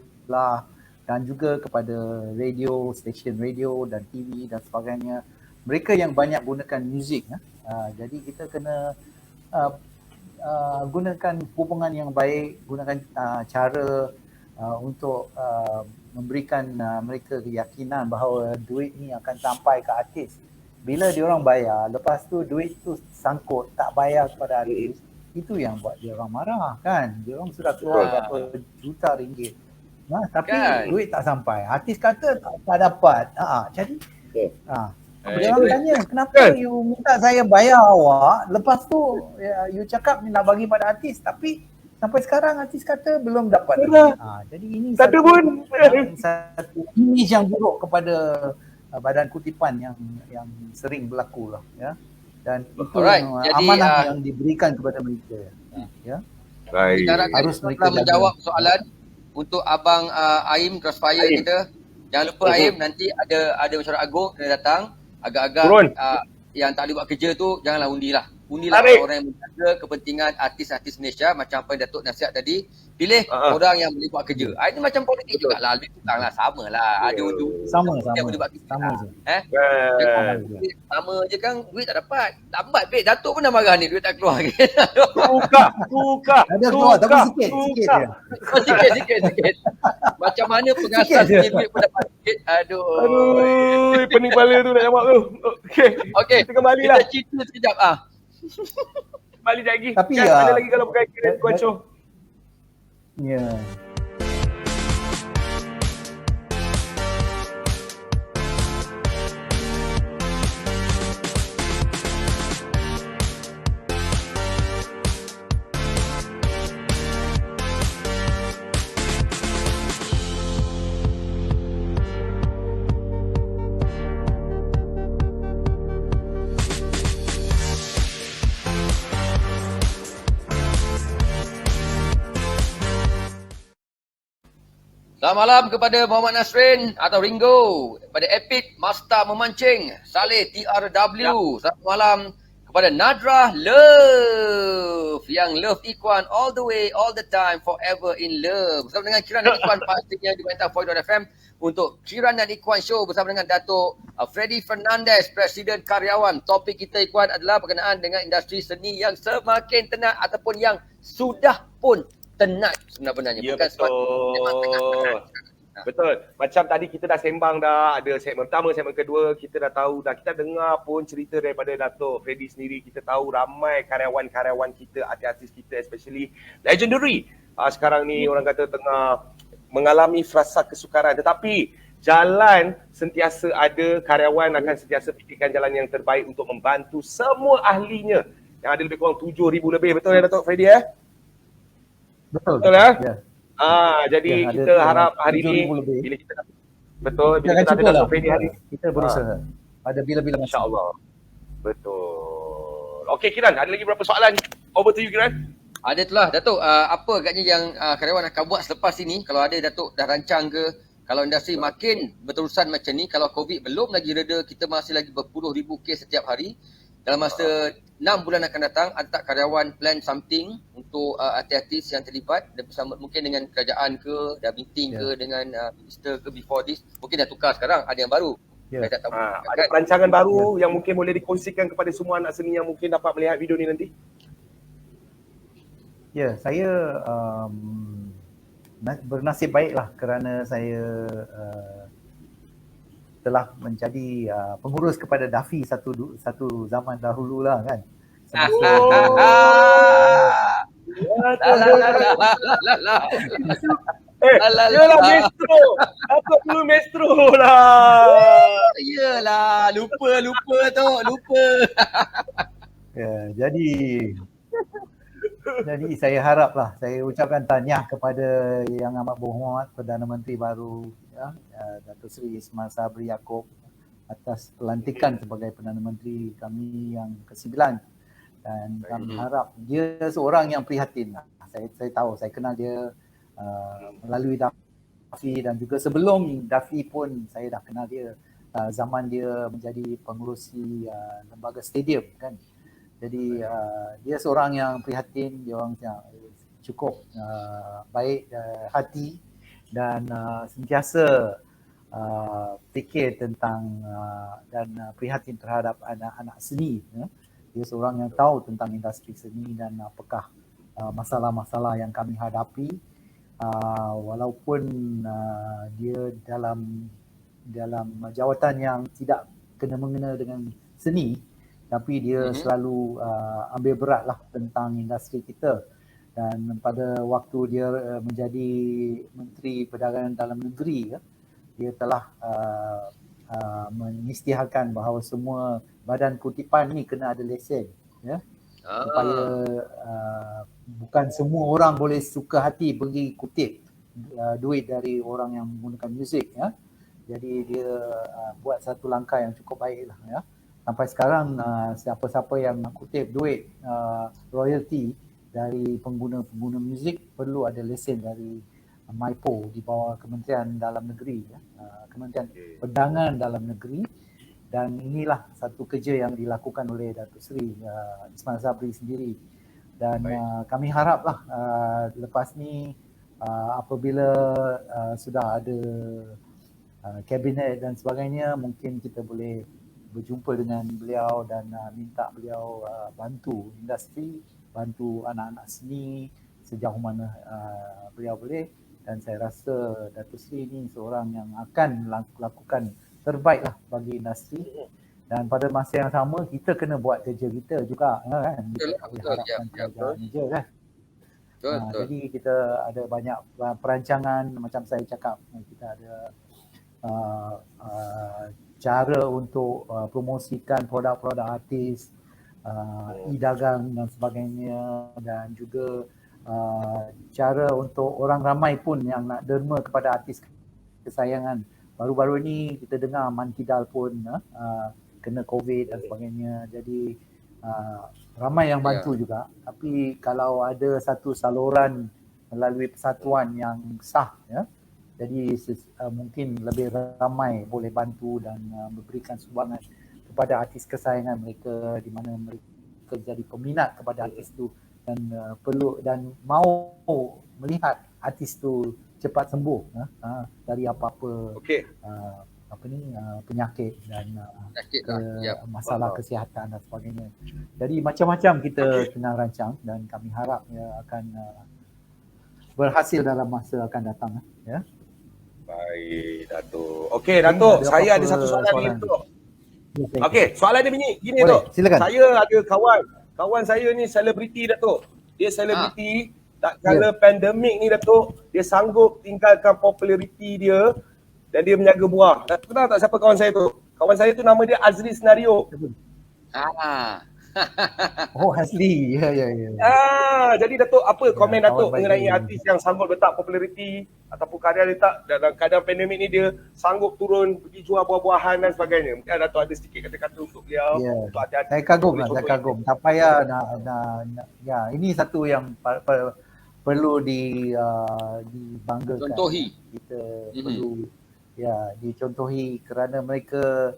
dan juga kepada radio, stesen radio dan TV dan sebagainya. Mereka yang banyak gunakan muzik. Jadi kita kena gunakan hubungan yang baik, gunakan cara untuk memberikan mereka keyakinan bahawa duit ni akan sampai ke artis. Bila diorang bayar, lepas tu duit tu sangkut, tak bayar kepada artis, itu yang buat diorang marah kan. Diorang sudah keluar berapa juta ringgit. Tapi
Kan?
duit tak sampai. Artis kata tak dapat. Jadi diorang tanya, kenapa you minta saya bayar awak, lepas tu you cakap nak bagi pada artis, tapi sampai sekarang artis kata belum dapat. Jadi ini
Satu pun.
satu image yang buruk kepada badan kutipan yang sering berlaku lah ya. Dan itu
Alright, jadi,
amanah yang diberikan kepada mereka ya.
Baik.
Kita harapkan
Harus
kita
mereka
telah
jaga.
menjawab soalan untuk abang Aim Crossfire
Aim.
kita. Jangan lupa Aim, nanti ada mesyuarat agung kena datang. Agak-agak
Turun.
yang tak boleh buat kerja tu janganlah undi lah. Unilah
Tarik.
orang yang menjaga kepentingan artis-artis Malaysia macam apa yang Datuk nasihat tadi. Pilih
Ha-ha.
orang yang boleh buat kerja. Ini macam politik
Betul.
jugalah. Lebih kurang lah, sama lah. Ada ujung
Sama,
yang boleh buat kerja
sama
lah.
je.
Kan.
Duit sama je kan, duit tak dapat. Lambat babe, Datuk pun dah marah ni, duit tak keluar lagi.
Tukar.
Ada keluar tapi sikit je.
Sikit. Macam mana pengasas
Sikit je.
punya duit pun dapat sikit. Aduh.
Aduh, pening kepala tu nak jawab tu. Okey.
Okey,
Kita kembali lah.
kita cerita sekejap
Balik sekejap lagi.
Tapi
Kan,
ya,
ada lagi kalau berkaitan dengan Kuan Show.
Ya.
Selamat malam kepada Muhammad Nasrin atau Ringo, kepada Epic Master Memancing, Saleh TRW. Selamat malam kepada Nadra Love, yang love Ikhwan all the way, all the time, forever in love. Bersama dengan Kiran dan Ikhwan pastinya di Bintang Point.fm untuk Kiran dan Ikhwan Show bersama dengan Datuk Freddy Fernandez, Presiden Karyawan. Topik kita Ikhwan adalah berkenaan dengan industri seni yang semakin tenat ataupun yang sudah pun tenat sebenarnya.
Ya,
Bukan memang
betul. Betul. Macam tadi kita dah sembang dah, ada segmen pertama, segmen kedua, kita dah tahu dah, kita dengar pun cerita daripada Datuk Freddy sendiri. Kita tahu ramai karyawan-karyawan kita, artis-artis kita especially legendary. Sekarang ni orang kata tengah mengalami frasa kesukaran, tetapi jalan sentiasa ada, karyawan akan sentiasa fikirkan jalan yang terbaik untuk membantu semua ahlinya yang ada lebih kurang 7,000 lebih. Betul ya Datuk Freddy
Betul.
Betul ya?
Ya.
Jadi
Ya, ada
kita harap hari ni
7,000 lebih.
bila kita betul,
Kita
bila
akan
kita ada
cuba lah.
Datuk Freddy hari ni,
Kita berusaha. Ada bila-bila masa.
insya-Allah. Betul. Okey Kiran, ada lagi berapa soalan? Over to you Kiran.
Ada tu lah Datuk, apa agaknya yang karyawan akan buat selepas ini? Kalau ada Datuk dah rancang ke? Kalau industri makin berterusan macam ni, kalau COVID belum lagi reda, kita masih lagi berpuluh ribu kes setiap hari. Dalam masa 6 bulan akan datang, ada tak karyawan plan something untuk artis-artis yang terlibat dan bersama mungkin dengan kerajaan ke, dah meeting ke dengan minister ke before this? Mungkin dah tukar sekarang, ada yang baru.
Ya.
Saya tak tahu.
Ada perancangan baru yang mungkin boleh dikongsikan kepada semua anak seni yang mungkin dapat melihat video ni nanti?
Ya, saya bernasib baiklah kerana saya telah menjadi pengurus kepada Dafi satu zaman dahulu lah kan.
Yelah Maestro. Apa dulu Maestro lah.
Yelah, lupa tu.
Ya, jadi saya haraplah, saya ucapkan tahniah kepada Yang Amat Berhormat Perdana Menteri baru ya, Datuk Seri Ismail Sabri Yaakob atas pelantikan sebagai Perdana Menteri kami yang ke-9, dan kami harap dia seorang yang prihatin. Saya tahu, saya kenal dia melalui Dafi, dan juga sebelum Dafi pun saya dah kenal dia zaman dia menjadi pengurusi lembaga stadium kan. Jadi dia seorang yang prihatin, dia orang yang cukup baik hati dan sentiasa fikir tentang dan prihatin terhadap anak-anak seni. Ya. Dia seorang yang tahu tentang industri seni dan apakah masalah-masalah yang kami hadapi. Walaupun dia dalam jawatan yang tidak kena-mengena dengan seni, tapi dia selalu ambil beratlah tentang industri kita. Dan pada waktu dia menjadi Menteri Perdagangan Dalam Negeri, dia telah mengisytiharkan bahawa semua badan kutipan ni kena ada lesen, ya, supaya bukan semua orang boleh suka hati pergi kutip duit dari orang yang menggunakan muzik, ya. Jadi dia buat satu langkah yang cukup baik lah, ya. Sampai sekarang siapa-siapa yang nak kutip duit royalty dari pengguna-pengguna muzik perlu ada lesen dari MYPO di bawah Kementerian Dalam Negeri, ya. Kementerian Perdagangan Dalam Negeri. Dan inilah satu kerja yang dilakukan oleh Datuk Seri Ismail Sabri sendiri. Dan kami haraplah lepas ni apabila sudah ada kabinet dan sebagainya, mungkin kita boleh berjumpa dengan beliau dan minta beliau bantu industri, bantu anak-anak seni sejauh mana beliau boleh. Dan saya rasa Datuk Seri ini seorang yang akan lakukan terbaik lah bagi industri. Dan pada masa yang sama kita kena buat kerja kita juga kan. Kita tak boleh harapkan kerajaan je kan. Jadi kita ada banyak perancangan, macam saya cakap, kita ada cara untuk promosikan produk-produk artis, e-dagang dan sebagainya, dan juga cara untuk orang ramai pun yang nak derma kepada artis kesayangan. Baru-baru ni kita dengar Man Kidal pun kena COVID dan sebagainya. Jadi ramai yang bantu juga. Tapi kalau ada satu saluran melalui persatuan yang sah, ya, jadi mungkin lebih ramai boleh bantu dan memberikan sumbangan kepada artis kesayangan mereka, di mana mereka jadi peminat kepada artis tu dan perlu dan mau melihat artis tu cepat sembuh dari apa-apa penyakit dan masalah kesihatan dan sebagainya. Jadi macam-macam kita tengah rancang dan kami harap akan berhasil dalam masa akan datang. Ya.
Baik, Datuk. Okey, Datuk, saya ada satu soalan lagi, Datuk. Okey, soalan dia bunyi gini, Datuk. Saya ada kawan saya ni selebriti, Datuk. Dia selebriti, tak kala pandemik ni, Datuk, dia sanggup tinggalkan populariti dia dan dia berniaga buah. Datuk kenal tak siapa kawan saya tu? Kawan saya tu nama dia Azri Senario.
Oh, Azli. Ya.
Jadi Datuk, apa komen Datuk mengenai artis yang sanggup letak populariti ataupun karya dia tak dalam keadaan pandemik ni, dia sanggup turun pergi jual buah-buahan dan sebagainya. Mungkin Datuk ada sedikit kata-kata untuk beliau, untuk hati-hati.
Saya kagum. Tak payah ya, ini satu yang perlu dibanggakan.
Contohi.
Kita perlu dicontohi kerana mereka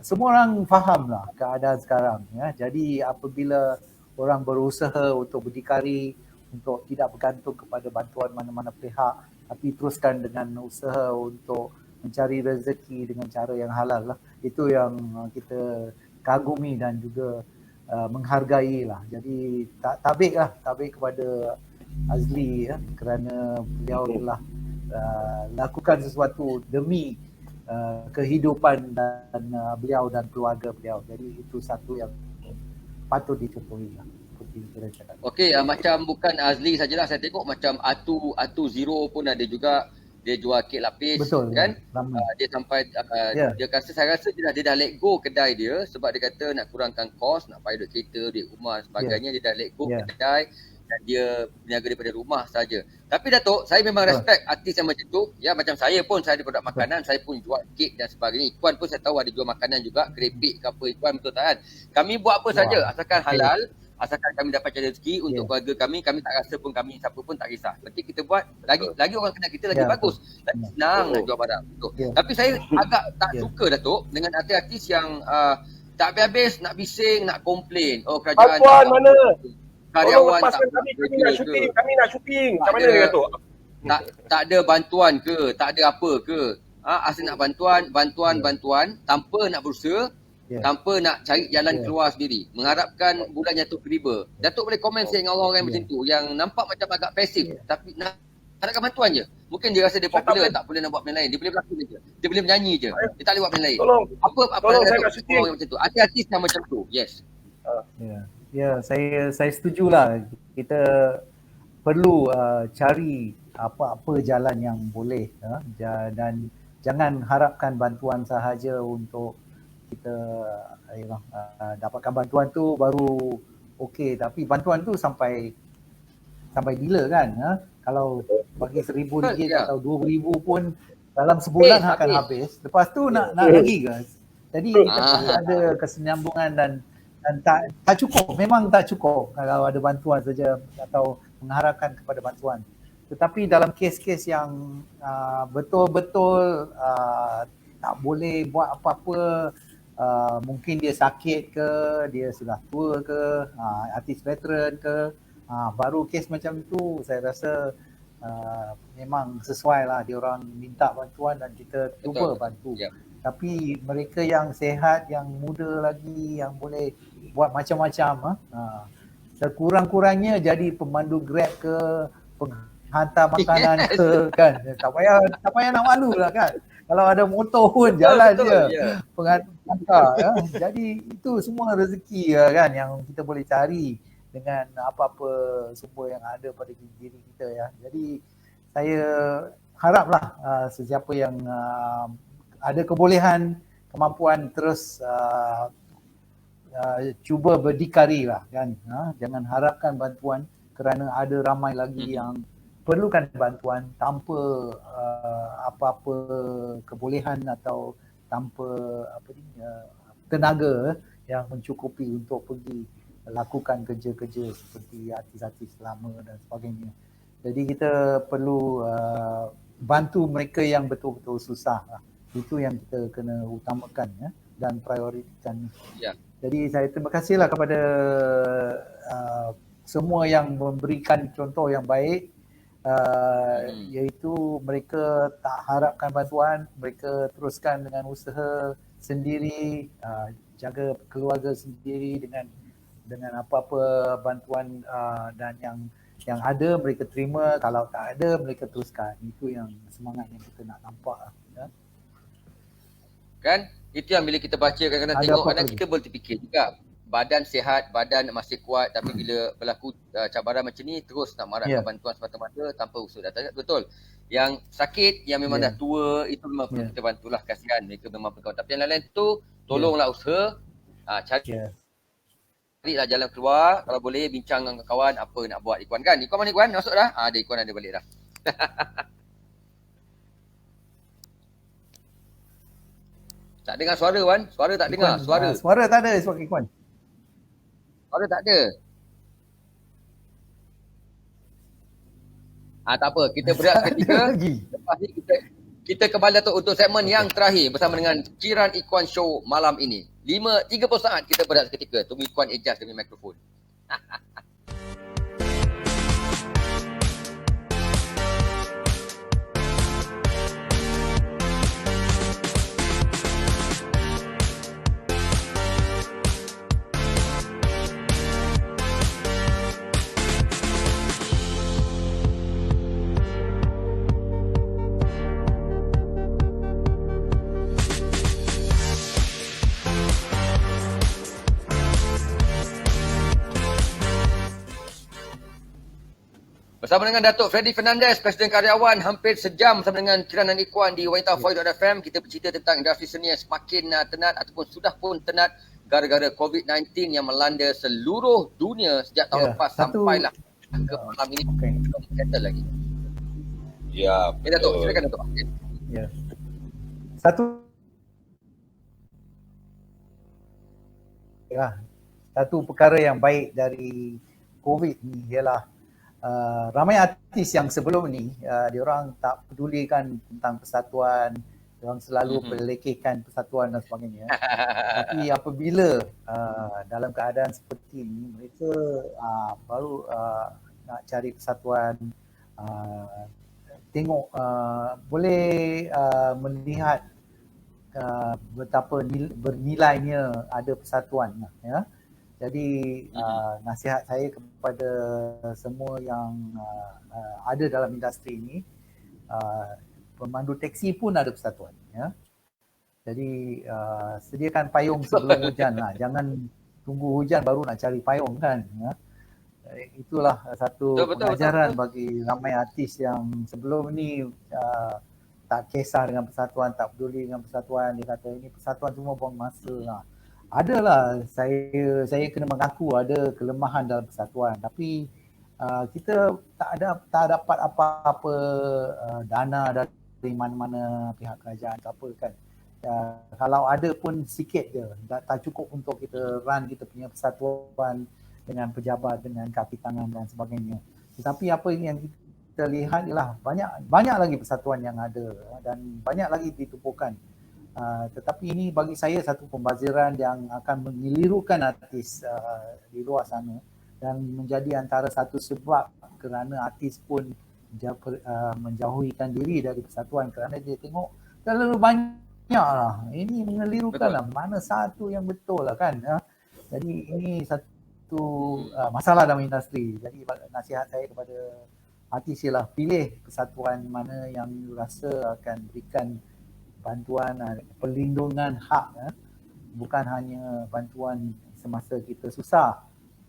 semua orang fahamlah keadaan sekarang, ya. Jadi apabila orang berusaha untuk berdikari, untuk tidak bergantung kepada bantuan mana-mana pihak, tapi teruskan dengan usaha untuk mencari rezeki dengan cara yang halal lah. Itu yang kita kagumi dan juga menghargai lah. Jadi tabik kepada Azli, ya, kerana beliau telah lakukan sesuatu demi kehidupan dan beliau dan keluarga beliau. Jadi itu satu yang patut dicontohi lah.
Okey, macam bukan Azli sajalah, saya tengok macam Atu Zero pun ada juga. Dia jual kek lapis. Betul, kan? Dia sampai dia saya rasa dia dah let go kedai dia sebab dia kata nak kurangkan kos, nak bayar duit kereta, duit rumah dan sebagainya. Dia dah let go kedai dan dia berniaga daripada rumah saja. Tapi Datuk, saya memang respect artis yang macam tu. Ya, macam saya pun, saya ada produk makanan, saya pun jual kek dan sebagainya. Ikuan pun saya tahu ada jual makanan juga, keripik ke apa, Ikuan betul tak kan? Kami buat apa saja asalkan halal, asalkan kami dapat cari rezeki untuk keluarga kami tak rasa pun kami siapa pun tak kisah. Nanti kita buat lagi orang kenal kita lagi bagus. Lagi senang nak jual barang. Tapi saya agak tak suka, Datuk, dengan artis-artis yang tak habis-habis nak bising, nak komplain. Oh, kerajaan
bantuan mana?
Karyawan tak
kami nak syuting. Macam mana dia, Datuk?
Tak ada bantuan ke, tak ada apa ke. Asal nak bantuan tanpa nak berusaha, tanpa nak cari jalan keluar sendiri, mengharapkan bulan jatuh ke riba. Datuk boleh komen saya dengan orang-orang macam tu yang nampak macam agak pasif tapi nak harapkan bantuan je. Mungkin dia rasa dia popular, tak boleh nak buat benda lain. Dia boleh berlakon je, dia boleh menyanyi je, dia tak boleh buat benda lain. Apa Datuk orang macam tu, artis yang macam tu. Yes.
Ya, saya setujulah. Kita perlu cari apa-apa jalan yang boleh, dan jangan harapkan bantuan sahaja untuk kita dapatkan bantuan tu baru okey. Tapi bantuan tu sampai bila kan? Kalau bagi RM1,000 atau RM2,000 pun dalam sebulan akan habis. Lepas tu nak lagi guys. Jadi kita perlu ada kesinambungan dan tak cukup, memang tak cukup kalau ada bantuan saja atau mengharapkan kepada bantuan. Tetapi dalam kes-kes yang betul-betul tak boleh buat apa-apa. Mungkin dia sakit ke, dia sudah tua ke, artis veteran ke, baru kes macam tu saya rasa memang sesuai lah dia orang minta bantuan dan kita cuba bantu.
Ya.
Tapi mereka yang sehat, yang muda lagi, yang boleh buat macam-macam, sekurang-kurangnya jadi pemandu Grab ke, hantar makanan ke, kan. Tak payah nak malu lah kan. Kalau ada motor pun jalan je.
Ya.
Pengantar. Jadi itu semua rezeki kan yang kita boleh cari dengan apa-apa sumber yang ada pada diri kita ya. Jadi saya haraplah sesiapa yang ada kebolehan, kemampuan terus cuba berdikari lah kan. Jangan harapkan bantuan kerana ada ramai lagi yang perlukan bantuan tanpa apa-apa kebolehan atau tanpa tenaga yang mencukupi untuk pergi lakukan kerja-kerja seperti artis-artis lama dan sebagainya. Jadi kita perlu bantu mereka yang betul-betul susah lah. Itu yang kita kena utamakan ya, dan prioritikan.
Ya.
Jadi saya terima kasihlah kepada semua yang memberikan contoh yang baik, iaitu mereka tak harapkan bantuan, mereka teruskan dengan usaha sendiri, jaga keluarga sendiri dengan apa-apa bantuan dan yang ada mereka terima, kalau tak ada mereka teruskan. Itu yang semangat yang kita nak nampak ya.
Kan? Itu yang bila kita baca kadang-kadang tengok kadang kita boleh terfikir juga. Badan sihat, badan masih kuat, tapi bila berlaku cabaran macam ni terus nak marahkan bantuan semata-mata tanpa usul datang. Betul. Yang sakit, yang memang dah tua, itu memang perlu kita bantulah, kasihan mereka memang berkawan. Tapi yang lain-lain tu tolonglah usaha, carilah jalan keluar. Kalau boleh bincang dengan kawan apa nak buat. Ikuan kan? Ikuan mana Ikuan? Masuk dah? Ada Ikuan ada balik dah. Tak dengar suara Wan. Suara tak dengar.
Suara tak ada suara Ikuan.
Suara tak ada. Tak apa. Kita berehat seketika. Lepas ni kita kembali untuk segmen yang terakhir bersama dengan Kiran Ikuan Show malam ini. 30 saat kita berehat seketika. Tunggu Ikuan adjust dengan mikrofon. Bersama dengan Datuk Freddy Fernandez, Presiden Karyawan, hampir sejam bersama dengan Kiran dan Ikuan di wanitavoice.fm. Kita bercerita tentang industri seni yang semakin tenat ataupun sudah pun tenat gara-gara COVID-19 yang melanda seluruh dunia sejak tahun lepas sampailah ke malam ini belum settle lagi.
Ya,
Datuk, silakan Datuk.
Ya. Satu perkara yang baik dari COVID ni ialah ramai artis yang sebelum ni diorang tak pedulikan tentang persatuan, diorang selalu pelekehkan persatuan dan sebagainya. Tapi apabila dalam keadaan seperti ni, mereka baru nak cari persatuan, tengok boleh melihat betapa bernilainya ada persatuan ya. Jadi nasihat saya kepada semua yang ada dalam industri ini, pemandu teksi pun ada persatuan ya. Jadi sediakan payung sebelum hujan lah. Jangan tunggu hujan baru nak cari payung kan ya. Itulah satu pengajaran bagi ramai artis yang sebelum ni tak kisah dengan persatuan, tak peduli dengan persatuan. Dia kata ini persatuan semua buang masa lah. Adalah, saya kena mengaku ada kelemahan dalam persatuan, tapi kita tak dapat apa-apa dana dari mana-mana pihak kerajaan ke apa kan. Kalau ada pun sikit je, tak cukup untuk kita run kita punya persatuan dengan pejabat, dengan kaki tangan dan sebagainya. Tetapi apa yang kita lihat ialah banyak lagi persatuan yang ada dan banyak lagi ditumpukan Tetapi ini bagi saya satu pembaziran yang akan mengelirukan artis di luar sana dan menjadi antara satu sebab kerana artis pun menjauhikan diri dari persatuan kerana dia tengok terlalu banyak lah. Ini mengelirukan lah. Mana satu yang betul lah kan. Jadi ini satu masalah dalam industri. Jadi nasihat saya kepada artis ialah pilih persatuan mana yang rasa akan berikan bantuan, perlindungan hak, bukan hanya bantuan semasa kita susah,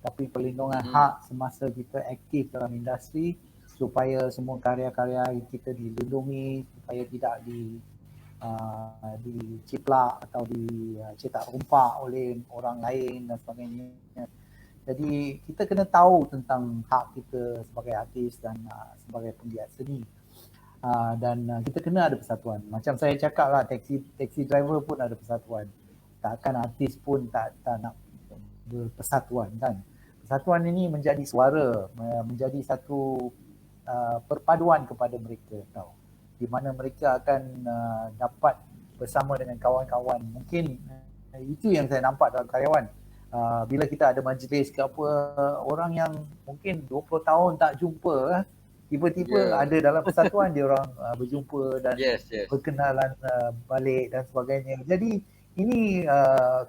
tapi perlindungan hak semasa kita aktif dalam industri supaya semua karya-karya kita dilindungi, supaya tidak diciplak atau dicetak rompak oleh orang lain dan sebagainya. Jadi kita kena tahu tentang hak kita sebagai artis dan sebagai penggiat seni. Dan kita kena ada persatuan. Macam saya cakap lah, taxi driver pun ada persatuan. Takkan artis pun tak nak berpersatuan kan. Persatuan ini menjadi suara, menjadi satu perpaduan kepada mereka tahu. Di mana mereka akan dapat bersama dengan kawan-kawan. Mungkin itu yang saya nampak dalam karyawan. Bila kita ada majlis ke apa, orang yang mungkin 20 tahun tak jumpa, tiba-tiba ada dalam persatuan dia orang berjumpa dan berkenalan balik dan sebagainya. Jadi ini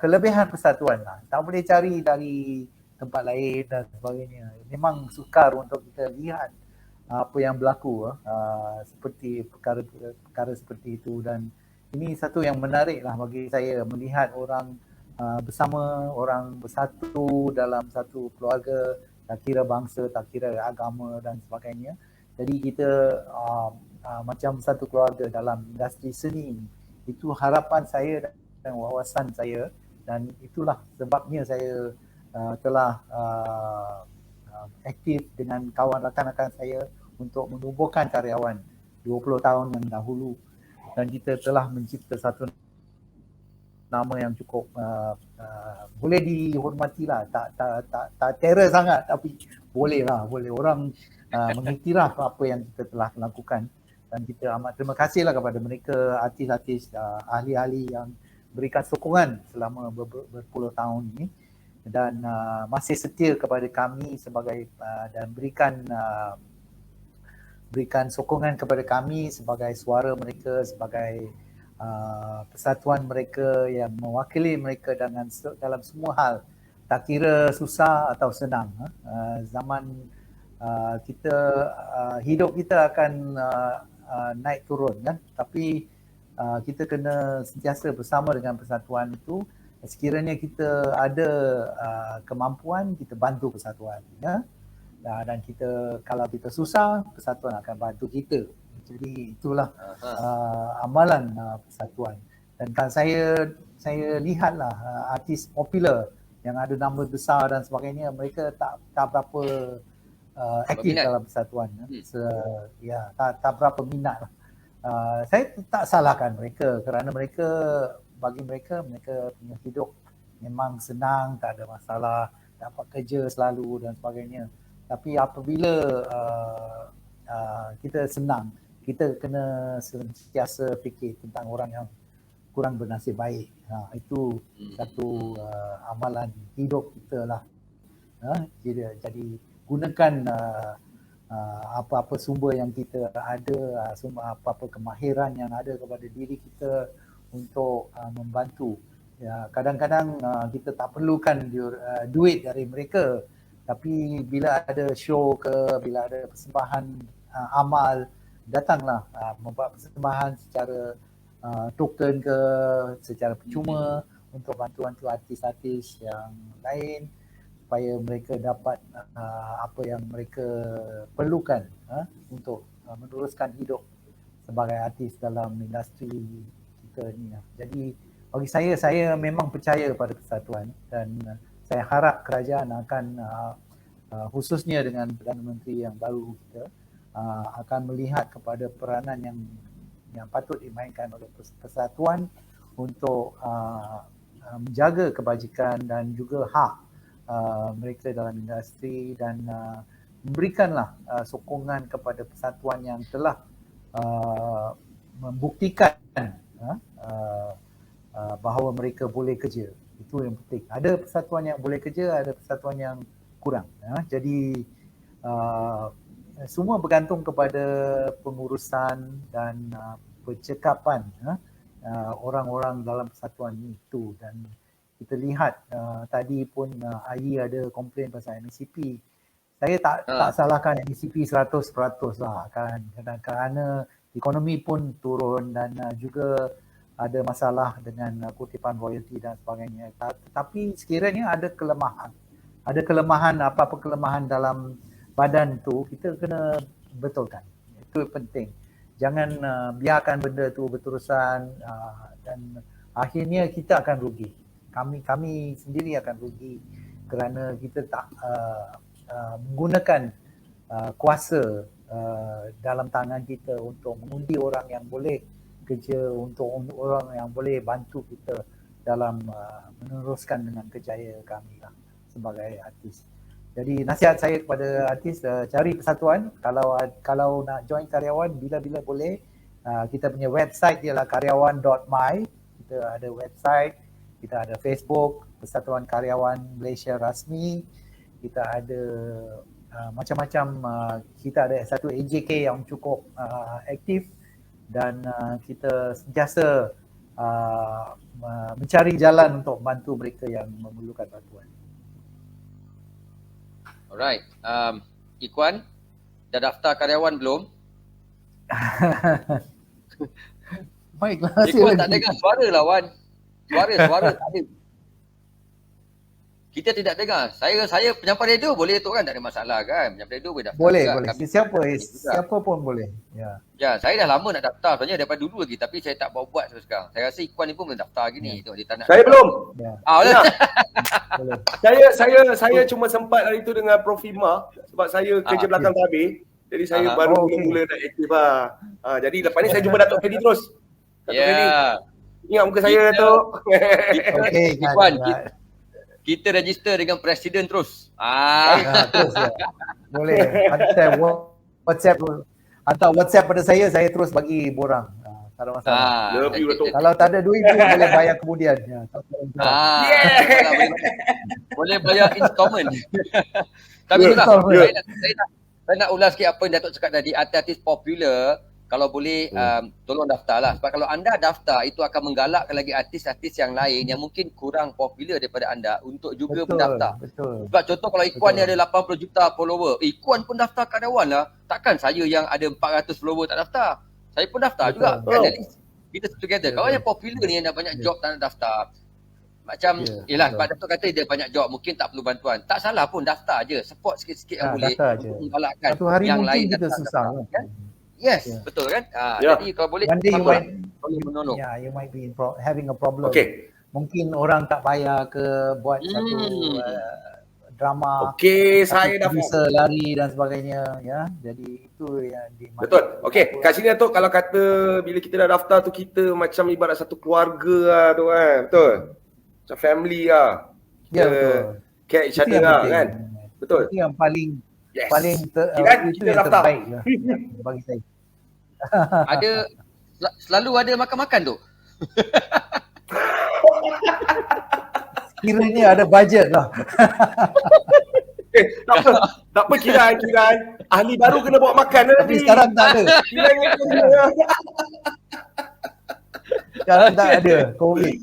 kelebihan persatuan lah. Tak boleh cari dari tempat lain dan sebagainya. Memang sukar untuk kita lihat apa yang berlaku seperti perkara seperti itu, dan ini satu yang menarik lah bagi saya melihat orang bersama, orang bersatu dalam satu keluarga, tak kira bangsa, tak kira agama dan sebagainya. Jadi kita macam satu keluarga dalam industri seni. Itu harapan saya dan wawasan saya, dan itulah sebabnya saya telah aktif dengan kawan rakan-rakan saya untuk menubuhkan karyawan 20 tahun yang dahulu, dan kita telah mencipta satu nama yang cukup boleh dihormati lah, tak terror sangat, tapi boleh orang mengiktiraf apa yang kita telah lakukan, dan kita amat terima kasih lah kepada mereka, artis-artis, ahli-ahli yang berikan sokongan selama berpuluh tahun ini dan masih setia kepada kami sebagai dan berikan sokongan kepada kami sebagai suara mereka, sebagai persatuan mereka yang mewakili mereka dalam semua hal, tak kira susah atau senang. Zaman kita hidup kita akan naik turun kan, tapi kita kena sentiasa bersama dengan persatuan itu. Sekiranya kita ada kemampuan, kita bantu persatuan ya. Dan kita, kalau kita susah, persatuan akan bantu kita. Jadi itulah amalan persatuan. Dan kan saya lihatlah artis popular yang ada nama besar dan sebagainya, mereka tak berapa aktif dalam persatuan. Tak berapa minat lah. Saya tak salahkan mereka kerana bagi mereka punya hidup memang senang, tak ada masalah, dapat kerja selalu dan sebagainya. Tapi apabila kita senang, kita kena sentiasa fikir tentang orang yang kurang bernasib baik. Itu satu amalan hidup kita lah. Jadi gunakan apa-apa sumber yang kita ada, apa-apa kemahiran yang ada kepada diri kita untuk membantu. Kadang-kadang kita tak perlukan duit dari mereka, tapi bila ada show ke, bila ada persembahan amal, datanglah membuat persembahan secara token ke, secara percuma untuk bantu artis-artis yang lain supaya mereka dapat apa yang mereka perlukan untuk meneruskan hidup sebagai artis dalam industri kita ni. Jadi bagi saya memang percaya pada persatuan, dan saya harap kerajaan akan khususnya dengan Perdana Menteri yang baru kita akan melihat kepada peranan yang patut dimainkan oleh persatuan untuk menjaga kebajikan dan juga hak mereka dalam industri, dan memberikanlah sokongan kepada persatuan yang telah membuktikan bahawa mereka boleh kerja. Itu yang penting. Ada persatuan yang boleh kerja, ada persatuan yang kurang. Jadi semua bergantung kepada pengurusan dan percakapan orang-orang dalam persatuan itu. Dan kita lihat tadi pun Ayi ada komplain pasal MECP. Saya tak salahkan MECP 100% lah kan, kerana ekonomi pun turun dan juga ada masalah dengan kutipan royalty dan sebagainya. Tetapi sekiranya ada kelemahan apa-apa kelemahan dalam badan tu, kita kena betulkan. Itu penting. Jangan biarkan benda tu berterusan dan akhirnya kita akan rugi. Kami sendiri akan rugi kerana kita tak menggunakan kuasa dalam tangan kita untuk mengundi orang yang boleh kerja, untuk orang yang boleh bantu kita dalam meneruskan dengan kejayaan kami lah sebagai artis. Jadi nasihat saya kepada artis, cari persatuan. Kalau nak join karyawan, bila-bila boleh. Kita punya website ialah karyawan.my. Kita ada website, kita ada Facebook, Persatuan Karyawan Malaysia Rasmi. Kita ada macam-macam, kita ada satu AJK yang cukup aktif dan kita sentiasa mencari jalan untuk membantu mereka yang memerlukan bantuan.
Alright. Ikhwan, dah daftar karyawan belum?
Baiklah.
Ikhwan tak dengar suara lah, Wan. Suara tak ada. Kita tidak dengar. Saya penyampai radio boleh tu kan, tak ada masalah kan. Penyampai radio boleh daftar.
Boleh.
Kami
Siapa pun boleh. Ya.
Ya, saya dah lama nak daftar sebenarnya daripada dulu lagi, tapi saya tak buat sampai sekarang. Saya rasa Ikhwan ni pun belum daftar lagi ni. Tengok dia tak nak.
Saya belum.
Ya.
Boleh.
Boleh.
Saya cuma sempat hari tu dengan Prof Hima sebab saya kerja belakang tabir. Jadi saya baru mula-mula nak aktif lah. Jadi lepas ni saya jumpa Datuk Fedi terus. Datuk Fedi. Ingat muka saya tu.
Okey,
Ikhwan, kita register dengan Presiden terus.
Terus ya. Boleh. Hantar WhatsApp pada saya terus bagi borang. Tak ada masalah.
Love you, Datuk.
Kalau tak ada duit pun boleh bayar kemudian. Ya,
boleh bayar installment. Tapi itulah, saya nak ulas sikit apa yang Datuk cakap tadi. Artis-artis popular, kalau boleh tolong daftar lah. Sebab kalau anda daftar, itu akan menggalakkan lagi artis-artis yang lain yang mungkin kurang popular daripada anda untuk juga mendaftar. Sebab contoh kalau Ikhwan ni ada 80 juta follower, Ikhwan pun daftar karyawan lah. Takkan saya yang ada 400 follower tak daftar? Saya pun daftar juga. Kan? At least kita together. Kalau yang popular ni yang dah banyak job tak nak daftar, macam yelah sebab Datuk kata dia banyak job, mungkin tak perlu bantuan. Tak salah pun, daftar je. Support sikit-sikit yang boleh untuk menggalakkan yang lain
kita susah
kan? Yes, betul kan? Jadi kalau boleh
one day
boleh menolong.
you might be having a problem.
Okay.
Mungkin orang tak payah buat satu drama.
Okey, saya dah
bisa lari dan sebagainya ya. Jadi itu yang
betul. Okey, kat sini Datuk kalau kata bila kita dah daftar tu kita macam ibarat satu keluarga lah tu kan. Betul. Macam family lah.
Ya, betul.
Care each other lah kan. Betul.
Itu yang paling itu
kita
yang
daftar.
terbaik lah bagi saya.
Ada selalu ada makan-makan tu.
Kiranya ada bajet lah.
Tak apa Kiran. Ahli baru kena bawa makan
Tapi sekarang tak ada. Sekarang tak ada COVID.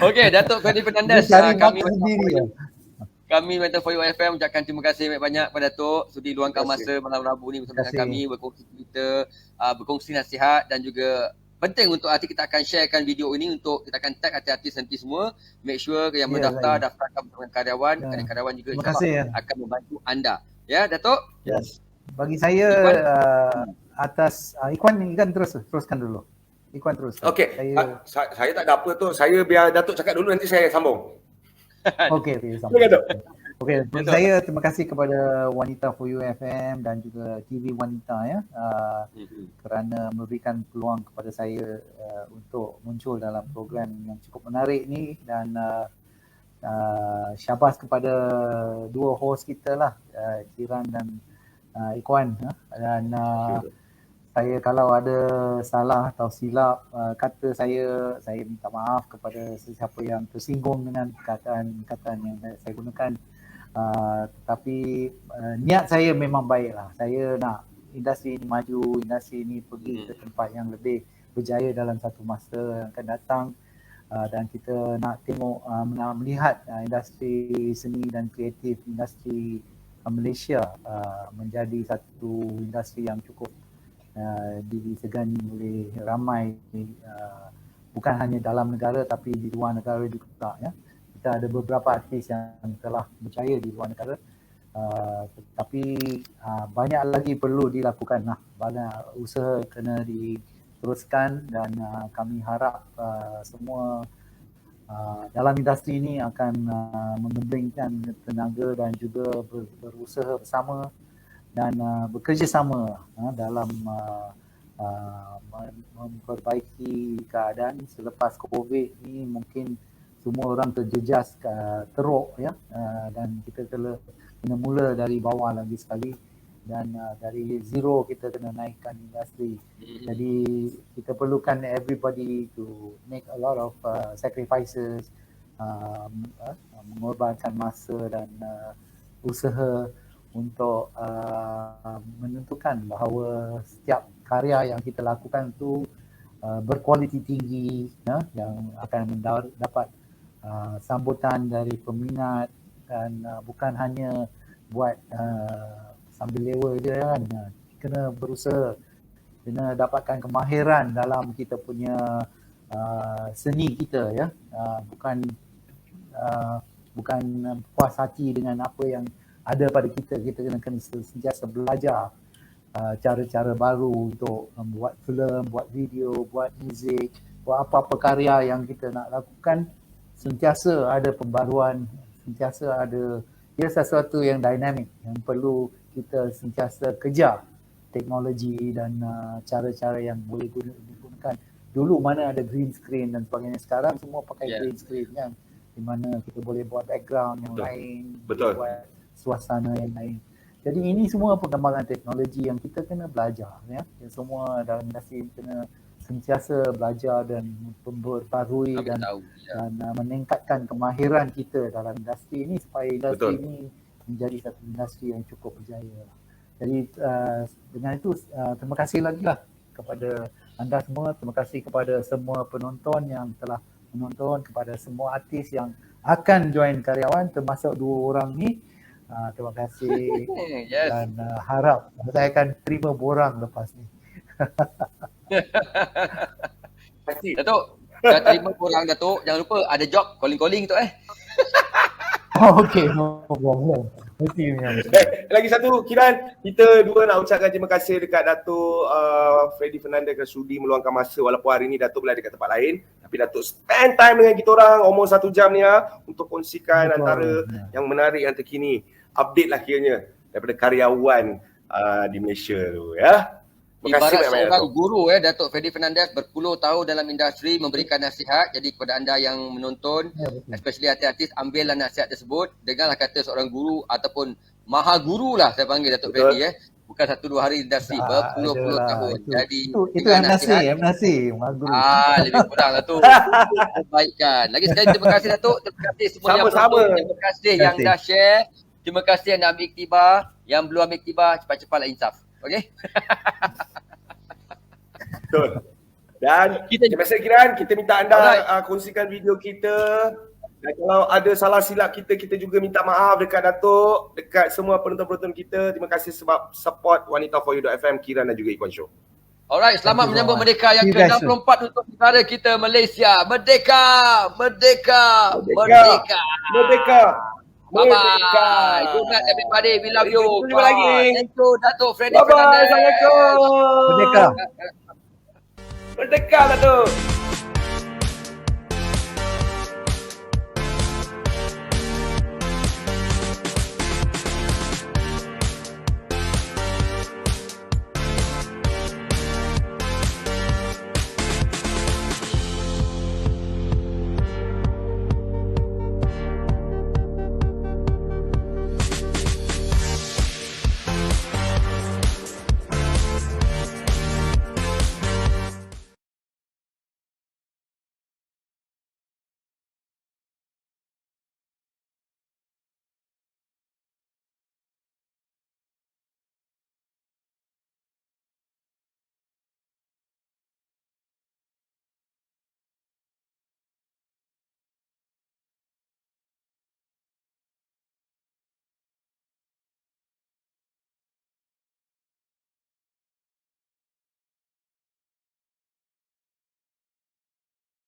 Okey, Datuk Fedi Fernandes, kami Mentor for You FM ucapkan terima kasih banyak kepada Datuk sudi luangkan masa malam Rabu ni bersama dengan kami, berkongsi cerita, berkongsi nasihat dan juga penting untuk artis kita akan sharekan video ini untuk kita akan tag artis-artis nanti semua. Make sure yang mendaftar, daftarkan bersama karyawan, karyawan juga insyaAllah akan membantu anda. Ya, Datuk?
Yes. Bagi saya atas Ikhwan teruskan dulu. Ikhwan terus.
Okey. Saya tak ada apa tu. Saya biar Datuk cakap dulu nanti saya sambung.
Okey, sambung. Okey, bagi saya terima kasih kepada Wanita for You FM dan juga TV Wanita ya kerana memberikan peluang kepada saya untuk muncul dalam program yang cukup menarik ni dan syabas kepada dua host kita lah, Kiran dan Ikhwan dan Saya kalau ada salah atau silap kata saya minta maaf kepada sesiapa yang tersinggung dengan perkataan yang saya gunakan. Tetapi niat saya memang baiklah. Saya nak industri ini maju, industri ini pergi ke tempat yang lebih berjaya dalam satu masa yang akan datang. Dan kita nak tengok, melihat industri seni dan kreatif, industri Malaysia menjadi satu industri yang cukup disegani oleh ramai, bukan hanya dalam negara tapi di luar negara juga, ya. Kita ada beberapa artis yang telah berjaya di luar negara, tetapi banyak lagi perlu dilakukan lah. Banyak usaha kena diteruskan dan kami harap semua dalam industri ini akan mengembangkan tenaga dan juga berusaha bersama dan bekerjasama dalam memperbaiki keadaan selepas COVID ni. Mungkin semua orang terjejas teruk, ya, dan kita kena mula dari bawah lagi sekali dan dari zero kita kena naikkan industri. Jadi kita perlukan everybody to make a lot of sacrifices, mengorbankan masa dan usaha untuk menentukan bahawa setiap karya yang kita lakukan tu berkualiti tinggi, ya, yang akan dapat sambutan dari peminat dan bukan hanya buat sambil lewa je kan. Kena berusaha, kena dapatkan kemahiran dalam kita punya seni kita, ya. Bukan puas hati dengan apa yang ada pada kita kena sentiasa belajar cara-cara baru untuk membuat filem, buat video, buat muzik, buat apa-apa karya yang kita nak lakukan. Sentiasa ada pembaruan, sentiasa ada, ia sesuatu yang dinamik yang perlu kita sentiasa kejar teknologi dan cara-cara yang boleh digunakan. Dulu mana ada green screen dan sebagainya, sekarang semua pakai green screen kan, di mana kita boleh buat background yang lain, buat suasana yang lain. Jadi ini semua perkembangan teknologi yang kita kena belajar, ya. Yang semua dalam industri kena sentiasa belajar dan memperbarui dan meningkatkan kemahiran kita dalam industri ini supaya industri ini menjadi satu industri yang cukup berjaya. Jadi dengan itu terima kasih lagi lah kepada anda semua, terima kasih kepada semua penonton yang telah menonton, kepada semua artis yang akan join Karyawan termasuk 2 orang ni. Terima kasih. Dan harap saya akan terima borang lepas ni.
Datuk, dah terima borang Datuk, jangan lupa ada job calling-calling tu
Okay, no problem. Mesti
lagi satu, Kiran, kita dua nak ucapkan terima kasih dekat Datuk Freddy Fernandez dan sudi meluangkan masa, walaupun hari ni Datuk berada dekat tempat lain, tapi Datuk spend time dengan kita orang almost 1 jam ni untuk kongsikan antara yang menarik yang terkini. Update lah kiranya daripada karyawan di Malaysia tu, ya.
Ibarat seorang guru, Datuk Freddy Fernandez berpuluh tahun dalam industri memberikan nasihat. Jadi kepada anda yang menonton, especially artis-artis, ambillah nasihat tersebut. Dengarlah kata seorang guru ataupun maha guru lah saya panggil Datuk Freddy, bukan 1-2 hari industri, berpuluh-puluh tahun. Jadi
itu MNC, maha guru.
Lebih kurang lah tu. Baikkan. Lagi sekali terima kasih Datuk, terima kasih semua yang menonton, terima kasih yang dah share, terima kasih yang dah ambil iktibar, yang belum ambil iktibar cepat-cepatlah insaf. Okey.
Betul. Dan terima kasih Kiran, kita minta anda kongsikan video kita. Dan kalau ada salah silap kita juga minta maaf dekat Datuk, dekat semua penonton-penonton kita. Terima kasih sebab support wanita4u.fm, Kiran dan juga Ikhwan Show.
Alright, selamat menyambut Merdeka yang ke-64 untuk negara kita Malaysia. Merdeka! Merdeka! Merdeka! Merdeka! Bye-bye. Good night everybody. We love you.
Jumpa lagi.
Thank you Datuk Freddy Fernandez.
Assalamualaikum.
Merdeka.
Merdeka Datuk.